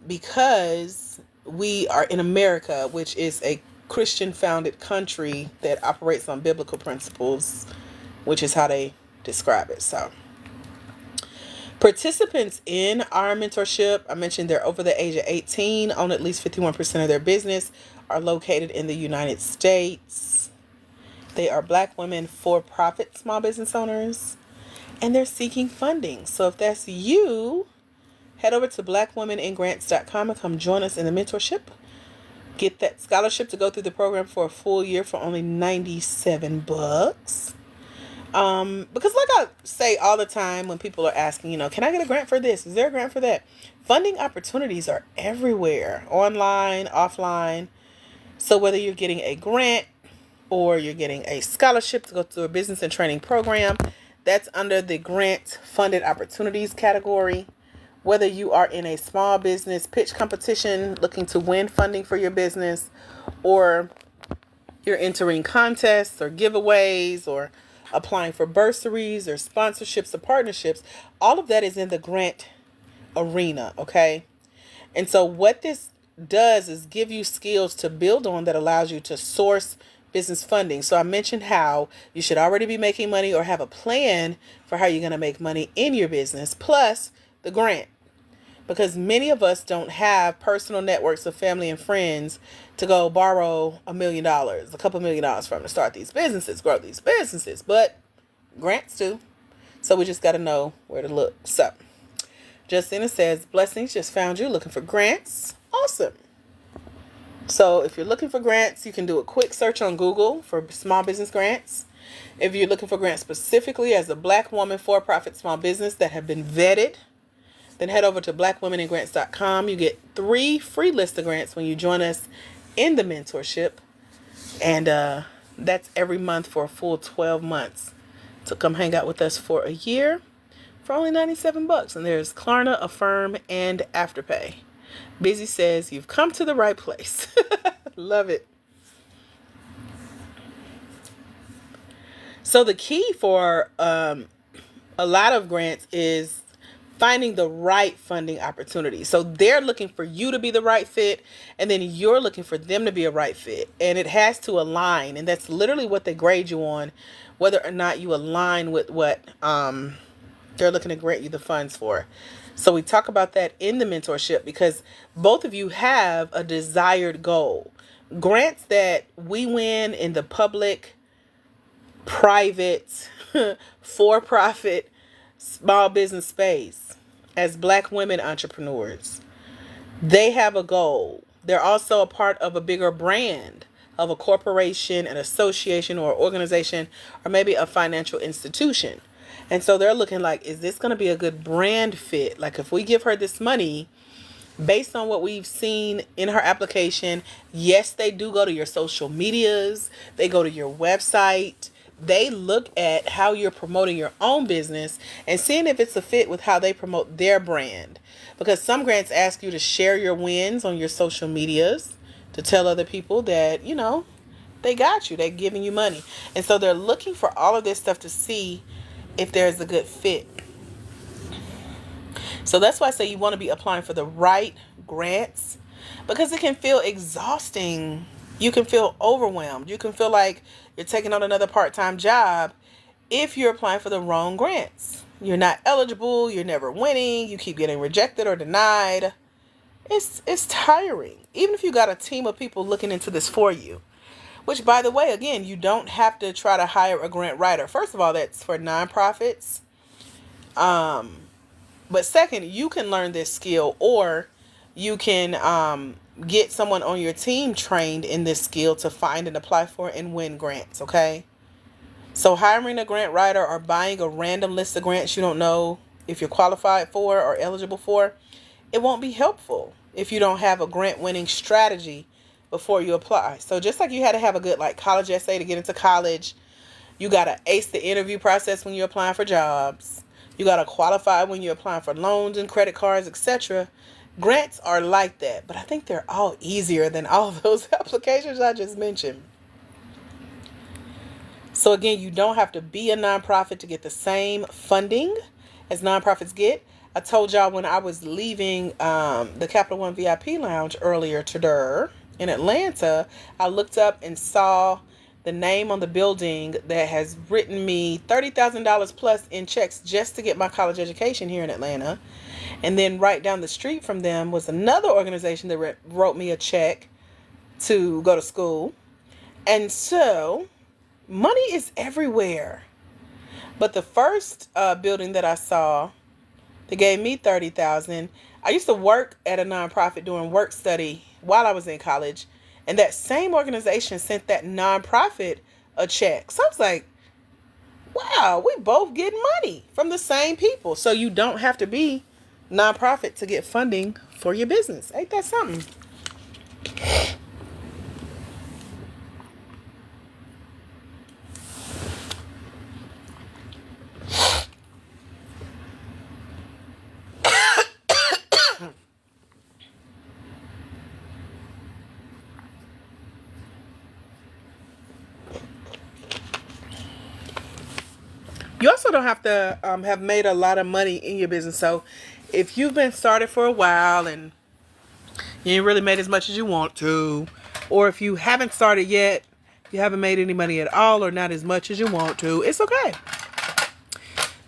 because we are in America, which is a Christian founded country that operates on biblical principles, which is how they describe it. So, participants in our mentorship, I mentioned they're over the age of 18, own at least 51% of their business, are located in the United States. They are Black women for-profit small business owners, and they're seeking funding. So if that's you, head over to blackwomeningrants.com and come join us in the mentorship. Get that scholarship to go through the program for a full year for only $97. Because like I say all the time when people are asking, can I get a grant for this? Is there a grant for that? Funding opportunities are everywhere, online, offline. So whether you're getting a grant or you're getting a scholarship to go through a business and training program, that's under the grant funded opportunities category. Whether you are in a small business pitch competition looking to win funding for your business, or you're entering contests or giveaways or applying for bursaries or sponsorships or partnerships, all of that is in the grant arena, okay? And so what this does is give you skills to build on that allows you to source business funding. So I mentioned how you should already be making money or have a plan for how you're going to make money in your business, plus the grant. Because many of us don't have personal networks of family and friends to go borrow $1 million, a couple $1 million from to start these businesses, grow these businesses. But grants do. So we just got to know where to look. So Justina says, blessings, just found you looking for grants. Awesome. So if you're looking for grants, you can do a quick search on Google for small business grants. If you're looking for grants specifically as a Black woman for-profit small business that have been vetted, then head over to blackwomeningrants.com. You get 3 free list of grants when you join us in the mentorship. And that's every month for a full 12 months. So come hang out with us for a year for only $97. And there's Klarna, Affirm, and Afterpay. Busy says, you've come to the right place. Love it. So the key for a lot of grants is finding the right funding opportunity. So they're looking for you to be the right fit, and then you're looking for them to be a right fit. And it has to align. And that's literally what they grade you on, whether or not you align with what they're looking to grant you the funds for. So we talk about that in the mentorship because both of you have a desired goal. Grants that we win in the public, private, for-profit, small business space as Black women entrepreneurs, they have a goal. They're also a part of a bigger brand of a corporation, an association, or organization, or maybe a financial institution. And so they're looking like, is this going to be a good brand fit? Like if we give her this money based on what we've seen in her application, yes, they do go to your social medias. They go to your website. They look at how you're promoting your own business and seeing if it's a fit with how they promote their brand. Because some grants ask you to share your wins on your social medias to tell other people that, they got you. They're giving you money. And so they're looking for all of this stuff to see if there's a good fit. So that's why I say you want to be applying for the right grants, because it can feel exhausting. You can feel overwhelmed. You can feel like you're taking on another part-time job if you're applying for the wrong grants. You're not eligible. You're never winning. You keep getting rejected or denied. It's tiring. Even if you got a team of people looking into this for you. Which, by the way, again, you don't have to try to hire a grant writer. First of all, that's for nonprofits. But second, you can learn this skill, or you can get someone on your team trained in this skill to find and apply for and win grants, okay? So hiring a grant writer or buying a random list of grants you don't know if you're qualified for or eligible for, it won't be helpful if you don't have a grant winning strategy before you apply. So just like you had to have a good college essay to get into college, you got to ace the interview process when you're applying for jobs. You got to qualify when you're applying for loans and credit cards, etc. Grants are like that, but I think they're all easier than all those applications I just mentioned. So again, you don't have to be a nonprofit to get the same funding as nonprofits get. I told y'all when I was leaving the Capital One VIP Lounge earlier today in Atlanta, I looked up and saw the name on the building that has written me $30,000 plus in checks just to get my college education here in Atlanta. And then right down the street from them was another organization that wrote me a check to go to school. And so money is everywhere. But the first building that I saw, they gave me $30,000. I used to work at a nonprofit doing work study while I was in college, and that same organization sent that nonprofit a check. So I was like, wow, we both get money from the same people. So you don't have to be nonprofit to get funding for your business. Ain't that something? You also don't have to have made a lot of money in your business. So if you've been started for a while and you ain't really made as much as you want to, or if you haven't started yet, you haven't made any money at all or not as much as you want to, it's okay.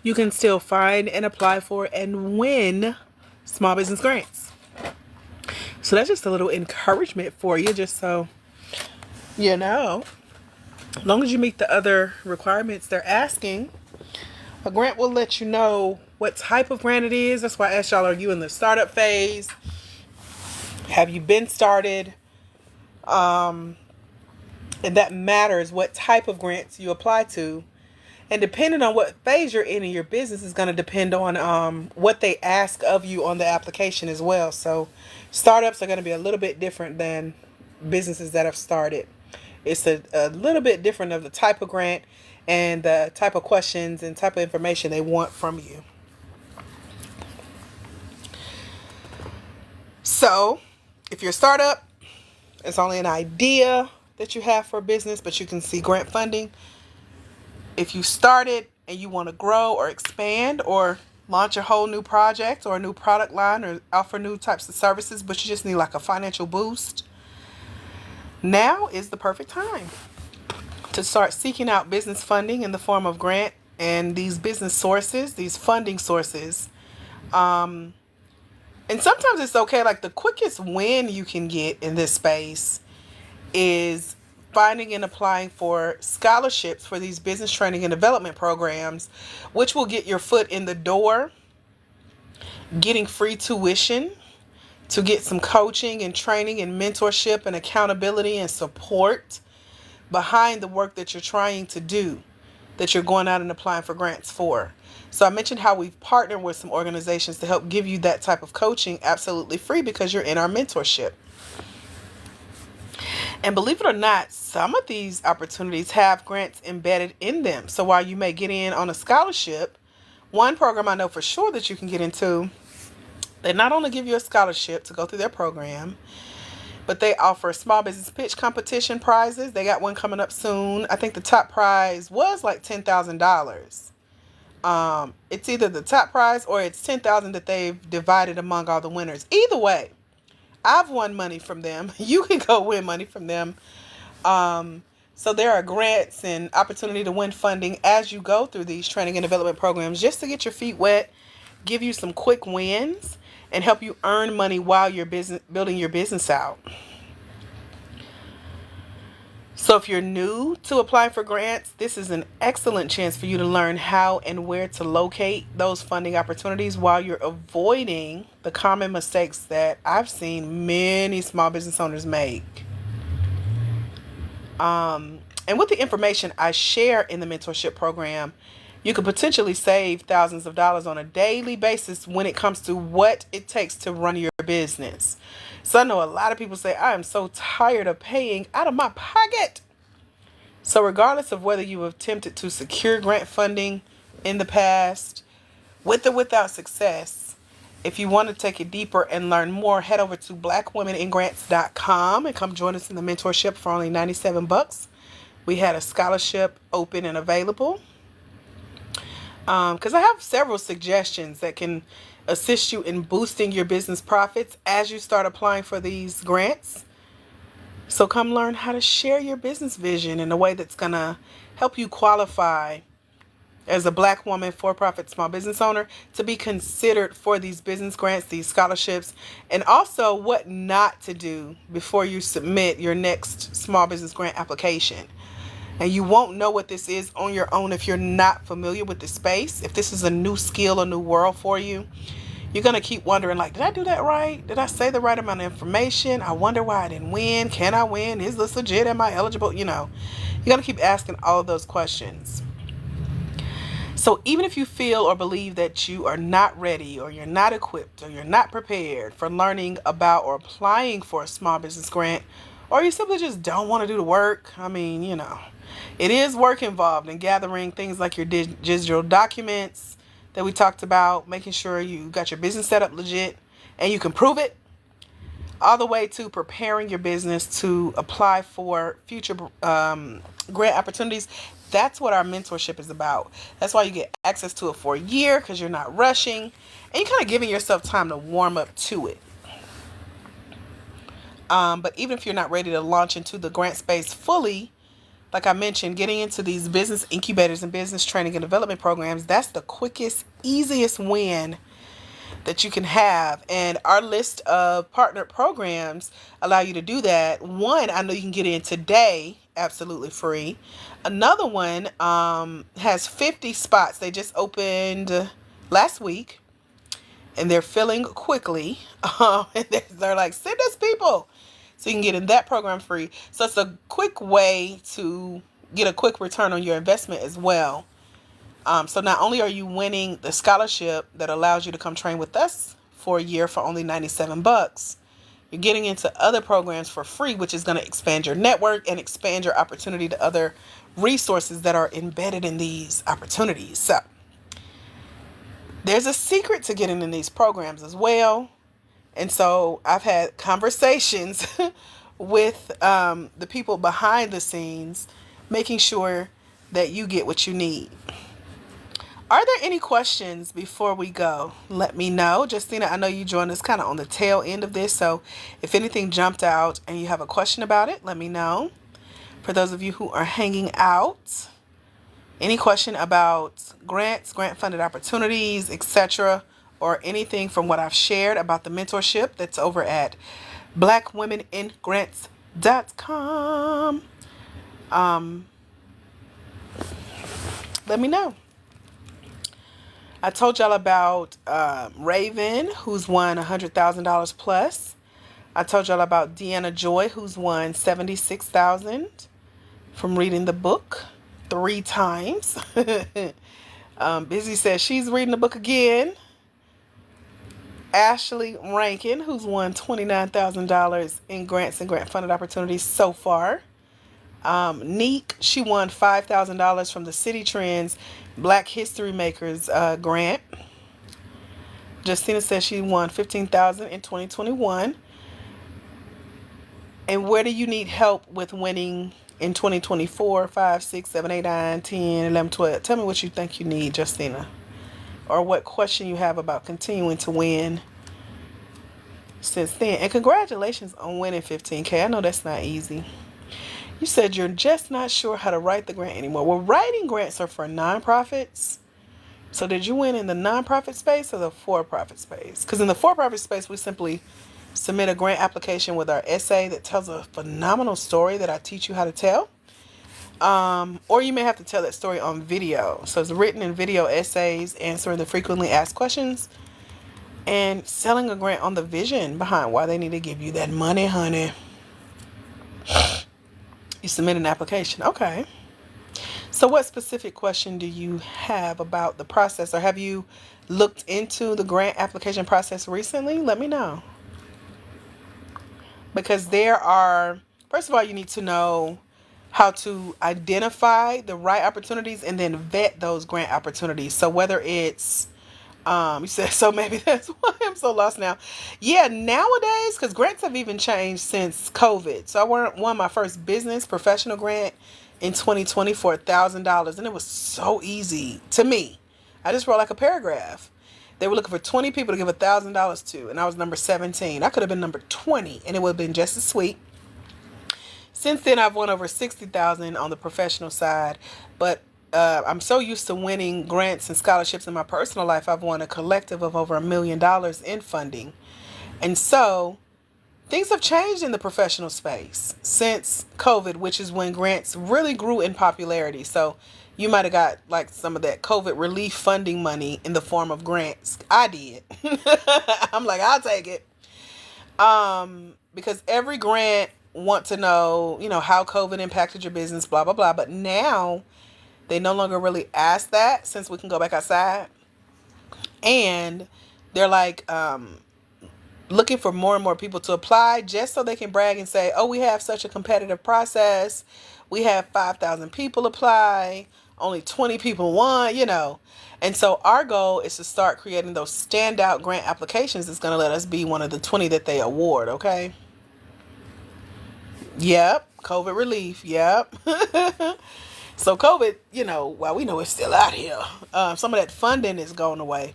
You can still find and apply for and win small business grants. So that's just a little encouragement for you, just so you know. As long as you meet the other requirements they're asking, a grant will let you know what type of grant it is. That's why I asked y'all, are you in the startup phase? Have you been started? And that matters what type of grants you apply to. And depending on what phase you're in your business is going to depend on what they ask of you on the application as well. So startups are going to be a little bit different than businesses that have started. It's a little bit different of the type of grant and the type of questions and type of information they want from you. So if you're a startup, it's only an idea that you have for a business, but you can see grant funding. If you started and you want to grow or expand or launch a whole new project or a new product line or offer new types of services, but you just need like a financial boost, now is the perfect time to start seeking out business funding in the form of grant and these business sources, these funding sources. And sometimes it's okay. Like the quickest win you can get in this space is finding and applying for scholarships for these business training and development programs, which will get your foot in the door, getting free tuition to get some coaching and training and mentorship and accountability and support behind the work that you're trying to do, that you're going out and applying for grants for. So I mentioned how we've partnered with some organizations to help give you that type of coaching absolutely free because you're in our mentorship. And believe it or not, some of these opportunities have grants embedded in them. So while you may get in on a scholarship, one program I know for sure that you can get into, they not only give you a scholarship to go through their program, but they offer small business pitch competition prizes. They got one coming up soon. I think the top prize was like $10,000. It's either the top prize or it's $10,000 that they've divided among all the winners. Either way, I've won money from them. You can go win money from them. So there are grants and opportunity to win funding as you go through these training and development programs just to get your feet wet, give you some quick wins, and help you earn money while you're building your business out. So if you're new to apply for grants, this is an excellent chance for you to learn how and where to locate those funding opportunities while you're avoiding the common mistakes that I've seen many small business owners make. And with the information I share in the mentorship program, you could potentially save thousands of dollars on a daily basis when it comes to what it takes to run your business. So I know a lot of people say, I am so tired of paying out of my pocket. So regardless of whether you have attempted to secure grant funding in the past, with or without success, if you want to take it deeper and learn more, head over to blackwomeningrants.com and come join us in the mentorship for only $97. We had a scholarship open and available. Because I have several suggestions that can assist you in boosting your business profits as you start applying for these grants. So come learn how to share your business vision in a way that's going to help you qualify as a Black woman, for-profit small business owner, to be considered for these business grants, these scholarships, and also what not to do before you submit your next small business grant application. And you won't know what this is on your own if you're not familiar with the space. If this is a new skill, a new world for you, you're going to keep wondering, like, did I do that right? Did I say the right amount of information? I wonder why I didn't win. Can I win? Is this legit? Am I eligible? You're going to keep asking all of those questions. So even if you feel or believe that you are not ready, or you're not equipped, or you're not prepared for learning about or applying for a small business grant, or you simply just don't want to do the work, it is work involved in gathering things like your digital documents that we talked about, making sure you got your business set up legit and you can prove it, all the way to preparing your business to apply for future grant opportunities. That's what our mentorship is about. That's why you get access to it for a year, because you're not rushing and you're kind of giving yourself time to warm up to it. But even if you're not ready to launch into the grant space fully, like I mentioned, getting into these business incubators and business training and development programs, that's the quickest, easiest win that you can have. And our list of partnered programs allow you to do that. One, I know you can get in today, absolutely free. Another one has 50 spots. They just opened last week, and they're filling quickly. And they're like, send us people. So you can get in that program free. So it's a quick way to get a quick return on your investment as well. So not only are you winning the scholarship that allows you to come train with us for a year for only $97, you're getting into other programs for free, which is going to expand your network and expand your opportunity to other resources that are embedded in these opportunities. So there's a secret to getting in these programs as well. And so I've had conversations with the people behind the scenes, making sure that you get what you need. Are there any questions before we go? Let me know. Justina, I know you joined us kind of on the tail end of this, so if anything jumped out and you have a question about it, let me know. For those of you who are hanging out, any question about grants, grant-funded opportunities, etc., or anything from what I've shared about the mentorship that's over at blackwomeningrants.com, let me know. I told y'all about Raven, who's won $100,000 plus. I told y'all about Deanna Joy, who's won $76,000 from reading the book 3 times. Busy says she's reading the book again. Ashley Rankin, who's won $29,000 in grants and grant-funded opportunities so far. Neek, she won $5,000 from the City Trends Black History Makers grant. Justina says she won $15,000 in 2021. And where do you need help with winning in 2024, 5, 6, 7, 8, 9, 10, 11, 12? Tell me what you think you need, Justina. Or what question you have about continuing to win since then. And congratulations on winning $15K. I know that's not easy. You said you're just not sure how to write the grant anymore. Well, writing grants are for nonprofits. So did you win in the nonprofit space or the for-profit space? Because in the for-profit space, we simply submit a grant application with our essay that tells a phenomenal story that I teach you how to tell. Or you may have to tell that story on video. So it's written in video essays, answering the frequently asked questions, and selling a grant on the vision behind why they need to give you that money, honey. You submit an application. Okay. So what specific question do you have about the process, or have you looked into the grant application process recently? Let me know. Because first of all, you need to know how to identify the right opportunities and then vet those grant opportunities. So whether it's, you said, so maybe that's why I'm so lost now. Yeah, nowadays, because grants have even changed since COVID. So I won my first business professional grant in 2020 for $1,000. And it was so easy to me. I just wrote like a paragraph. They were looking for 20 people to give $1,000 to, and I was number 17. I could have been number 20, and it would have been just as sweet. Since then, I've won over 60,000 on the professional side, but I'm so used to winning grants and scholarships in my personal life. I've won a collective of over $1 million in funding, and so things have changed in the professional space since COVID, which is when grants really grew in popularity. So you might have got like some of that COVID relief funding money in the form of grants. I did. I'm like, I'll take it. Because every grant want to know, how COVID impacted your business, blah, blah, blah. But now they no longer really ask that since we can go back outside. And they're like, looking for more and more people to apply just so they can brag and say, oh, we have such a competitive process. We have 5,000 people apply. Only 20 people won, And so our goal is to start creating those standout grant applications that's going to let us be one of the 20 that they award, okay? Yep, COVID relief, yep. So COVID, while we know it's still out here, some of that funding is going away.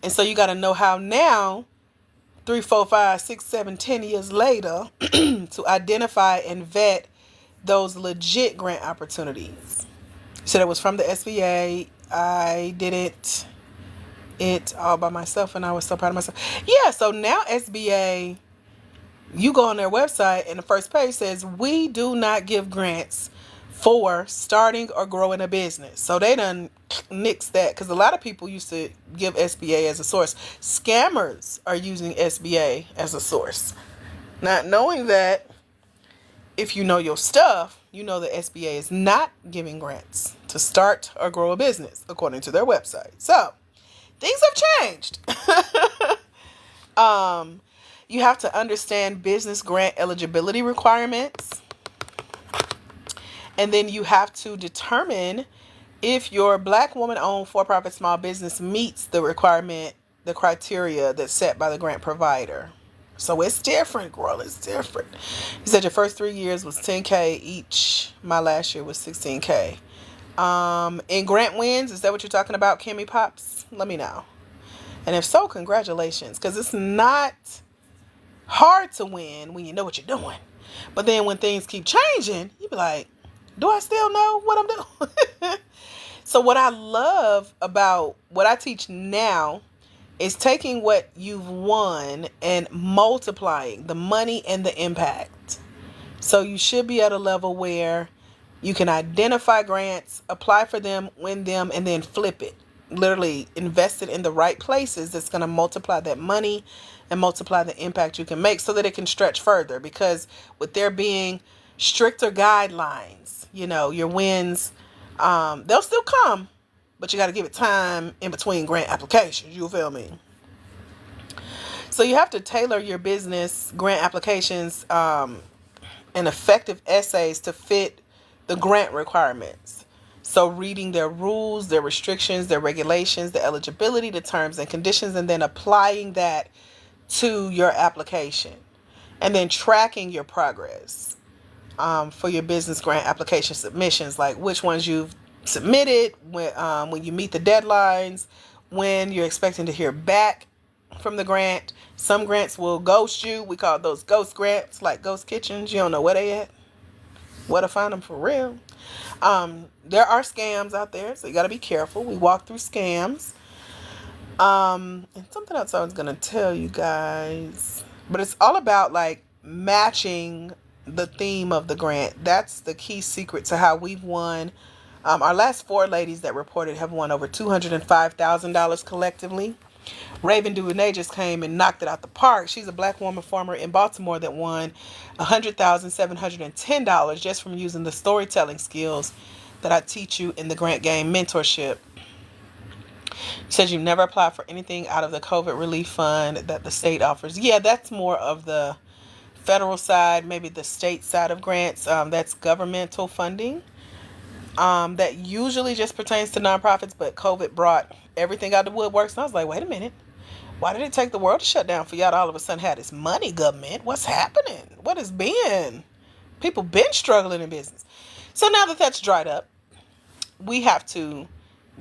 And so you got to know how now, 3, 4, 5, 6, 7, 10 years later, to identify and vet those legit grant opportunities. So that was from the SBA. I did it all by myself, and I was so proud of myself. Yeah, so now SBA, you go on their website, and the first page says, we do not give grants for starting or growing a business. So they done nixed that, because a lot of people used to give SBA as a source. Scammers are using SBA as a source. Not knowing that, if you know your stuff, you know the SBA is not giving grants to start or grow a business, according to their website. So things have changed. You have to understand business grant eligibility requirements. And then you have to determine if your Black woman-owned for-profit small business meets the criteria that's set by the grant provider. So it's different, girl. It's different. You said your first 3 years was $10K each. My last year was $16K. In grant wins, is that what you're talking about, Kimmy Pops? Let me know. And if so, congratulations. Because it's not hard to win when you know what you're doing. But then when things keep changing, you be like, do I still know what I'm doing? So what I love about what I teach now is taking what you've won and multiplying the money and the impact. So you should be at a level where you can identify grants, apply for them, win them, and then flip it. Literally invest it in the right places that's going to multiply that money and multiply the impact you can make so that it can stretch further. Because with there being stricter guidelines, your wins, they'll still come, but you got to give it time in between grant applications. You feel me? So you have to tailor your business grant applications and effective essays to fit the grant requirements. So reading their rules, their restrictions, their regulations, the eligibility, the terms and conditions, and then applying that to your application. And then tracking your progress for your business grant application submissions, like which ones you've submitted, when you meet the deadlines, when you're expecting to hear back from the grant. Some grants will ghost you. We call those ghost grants, like ghost kitchens. You don't know where they at, where to find them for real. There are scams out there, so you got to be careful. We walk through scams. And something else I was going to tell you guys, but it's all about like matching the theme of the grant. That's the key secret to how we've won. Our last 4 ladies that reported have won over $205,000 collectively. Raven DuVernay just came and knocked it out the park. She's a Black woman farmer in Baltimore that won $100,710 just from using the storytelling skills that I teach you in the Grant Game Mentorship. Says you've never applied for anything out of the COVID relief fund that the state offers. Yeah, that's more of the federal side, maybe the state side of grants. That's governmental funding. That usually just pertains to nonprofits, but COVID brought everything out of the woodworks. And I was like, wait a minute. Why did it take the world to shut down for y'all to all of a sudden have this money, government? What's happening? What has been? People been struggling in business. So now that that's dried up, we have to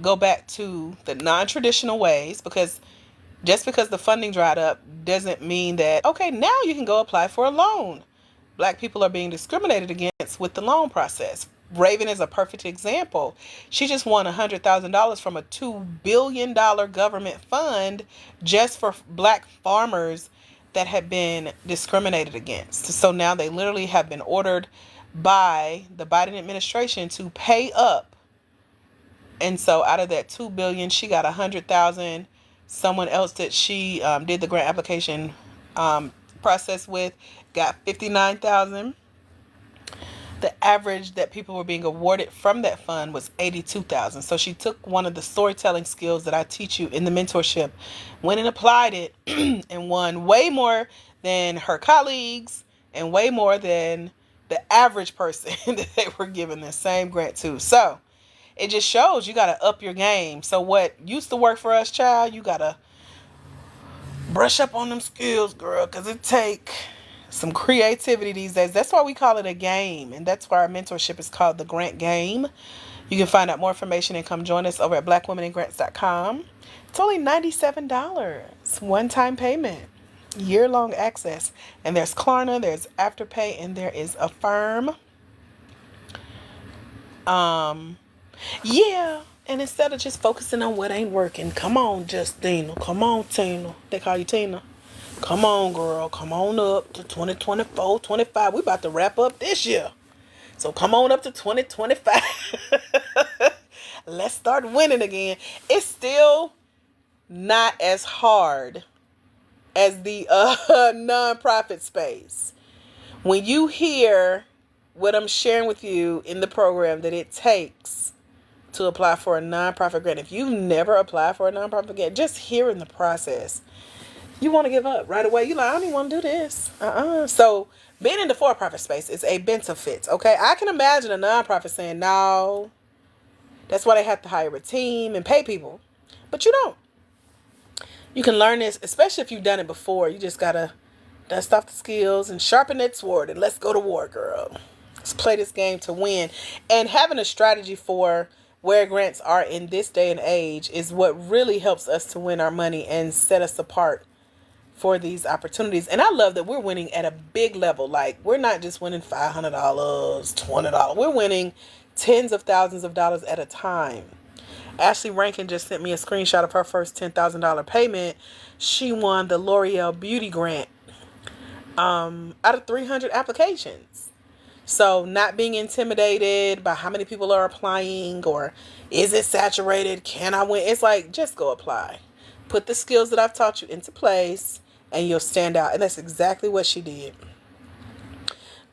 go back to the non-traditional ways, because just because the funding dried up doesn't mean that, okay, now you can go apply for a loan. Black people are being discriminated against with the loan process. Raven is a perfect example. She just won $100,000 from a $2 billion government fund just for black farmers that had been discriminated against. So now they literally have been ordered by the Biden administration to pay up. And so out of that 2 billion, she got 100,000. Someone else that she did the grant application process with got 59,000. The average that people were being awarded from that fund was 82,000. So she took one of the storytelling skills that I teach you in the mentorship, went and applied it, and won way more than her colleagues and way more than the average person that they were given the same grant to. So it just shows you got to up your game. So what used to work for us, child, you got to brush up on them skills, girl, because it take some creativity these days. That's why we call it a game, and that's why our mentorship is called the Grant Game. You can find out more information and come join us over at blackwomenandgrants.com. It's only $97, one-time payment, year-long access. And there's Klarna, there's Afterpay, and there is Affirm. Yeah, and instead of just focusing on what ain't working, come on, Justina. Come on, Tina. They call you Tina. Come on, girl. Come on up to 2024, 25. We about to wrap up this year. So come on up to 2025. Let's start winning again. It's still not as hard as the nonprofit space. When you hear what I'm sharing with you in the program that it takes to apply for a nonprofit grant, if you've never applied for a nonprofit grant, just hearing the process, you want to give up right away. You're like, I don't even want to do this. So being in the for-profit space is a benefit, okay? I can imagine a nonprofit saying, no, that's why they have to hire a team and pay people. But you don't. You can learn this, especially if you've done it before. You just got to dust off the skills and sharpen that sword and let's go to war, girl. Let's play this game to win. And having a strategy for where grants are in this day and age is what really helps us to win our money and set us apart for these opportunities. And I love that we're winning at a big level. Like, we're not just winning $500, $20. We're winning tens of thousands of dollars at a time. Ashley Rankin just sent me a screenshot of her first $10,000 payment. She won the L'Oreal Beauty Grant out of 300 applications. So not being intimidated by how many people are applying or is it saturated? Can I win? It's like, just go apply. Put the skills that I've taught you into place and you'll stand out. And that's exactly what she did.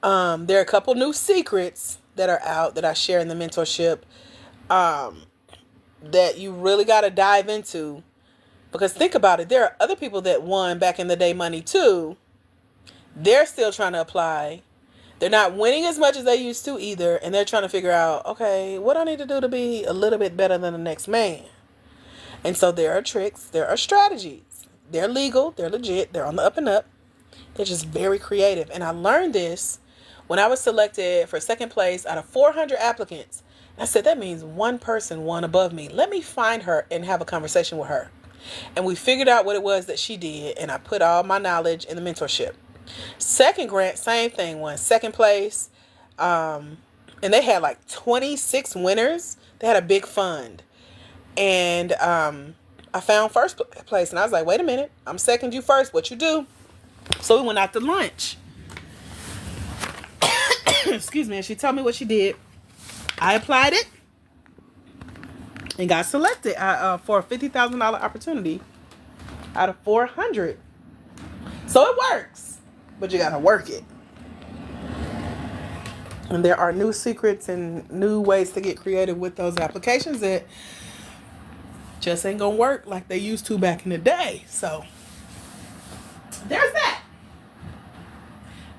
There are a couple new secrets that are out that I share in the mentorship that you really got to dive into. Because think about it. There are other people that won back in the day money too. They're still trying to apply. They're not winning as much as they used to either. And they're trying to figure out, okay, what I need to do to be a little bit better than the next man. And so there are tricks. There are strategies. They're legal. They're legit. They're on the up and up. They're just very creative. And I learned this when I was selected for second place out of 400 applicants. I said, that means one person won above me. Let me find her and have a conversation with her. And we figured out what it was that she did. And I put all my knowledge in the mentorship. Second grant, same thing, won second place. And they had like 26 winners. They had a big fund. And I found first place. And I was like, wait a minute. I'm second, you first. What you do? So we went out to lunch. Excuse me. And she told me what she did. I applied it and got selected for a $50,000 opportunity out of 400. So it works, but you got to work it. And there are new secrets and new ways to get creative with those applications that just ain't going to work like they used to back in the day. So there's that.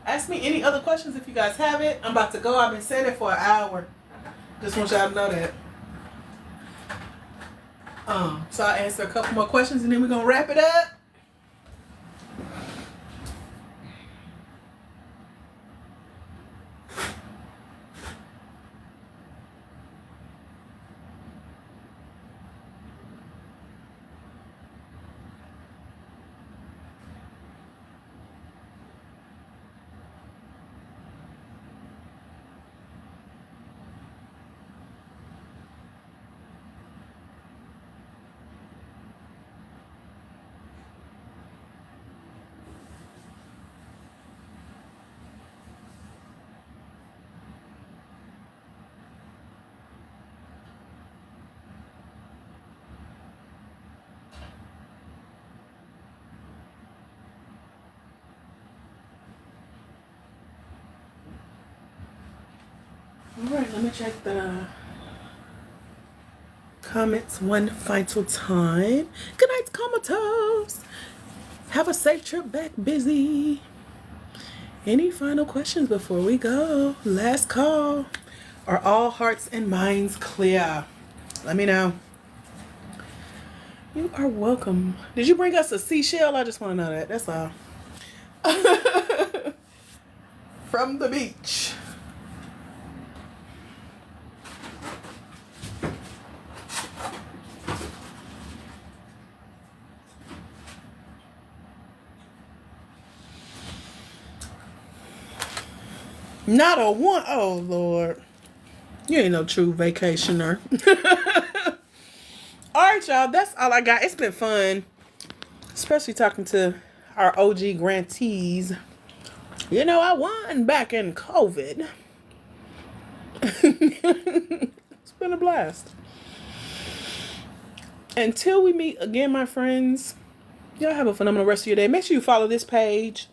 Ask me any other questions if you guys have it. I'm about to go. I've been saying it for an hour. Just want y'all to know that. So I'll answer a couple more questions and then we're going to wrap it up. All right, let me check the comments one final time. Good night, comatose. Have a safe trip back, busy. Any final questions before we go? Last call. Are all hearts and minds clear? Let me know. You are welcome. Did you bring us a seashell? I just want to know that. That's all. From the beach. Not a one. Oh, Lord. You ain't no true vacationer. All right, y'all. That's all I got. It's been fun. Especially talking to our OG grantees. You know, I won back in COVID. It's been a blast. Until we meet again, my friends, y'all have a phenomenal rest of your day. Make sure you follow this page.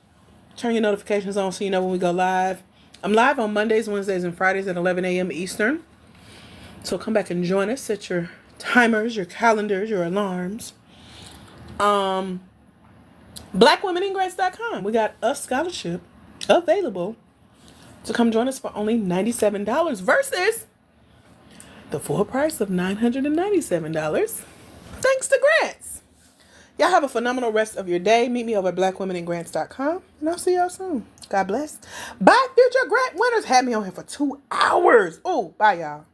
Turn your notifications on so you know when we go live. I'm live on Mondays, Wednesdays, and Fridays at 11 a.m. Eastern. So come back and join us. Set your timers, your calendars, your alarms. BlackWomenInGrants.com. We got a scholarship available to come join us for only $97 versus the full price of $997. Thanks to grants. Y'all have a phenomenal rest of your day. Meet me over at BlackWomenInGrants.com, and I'll see y'all soon. God bless. Bye, future grant winners. Had me on here for 2 hours. Oh, bye, y'all.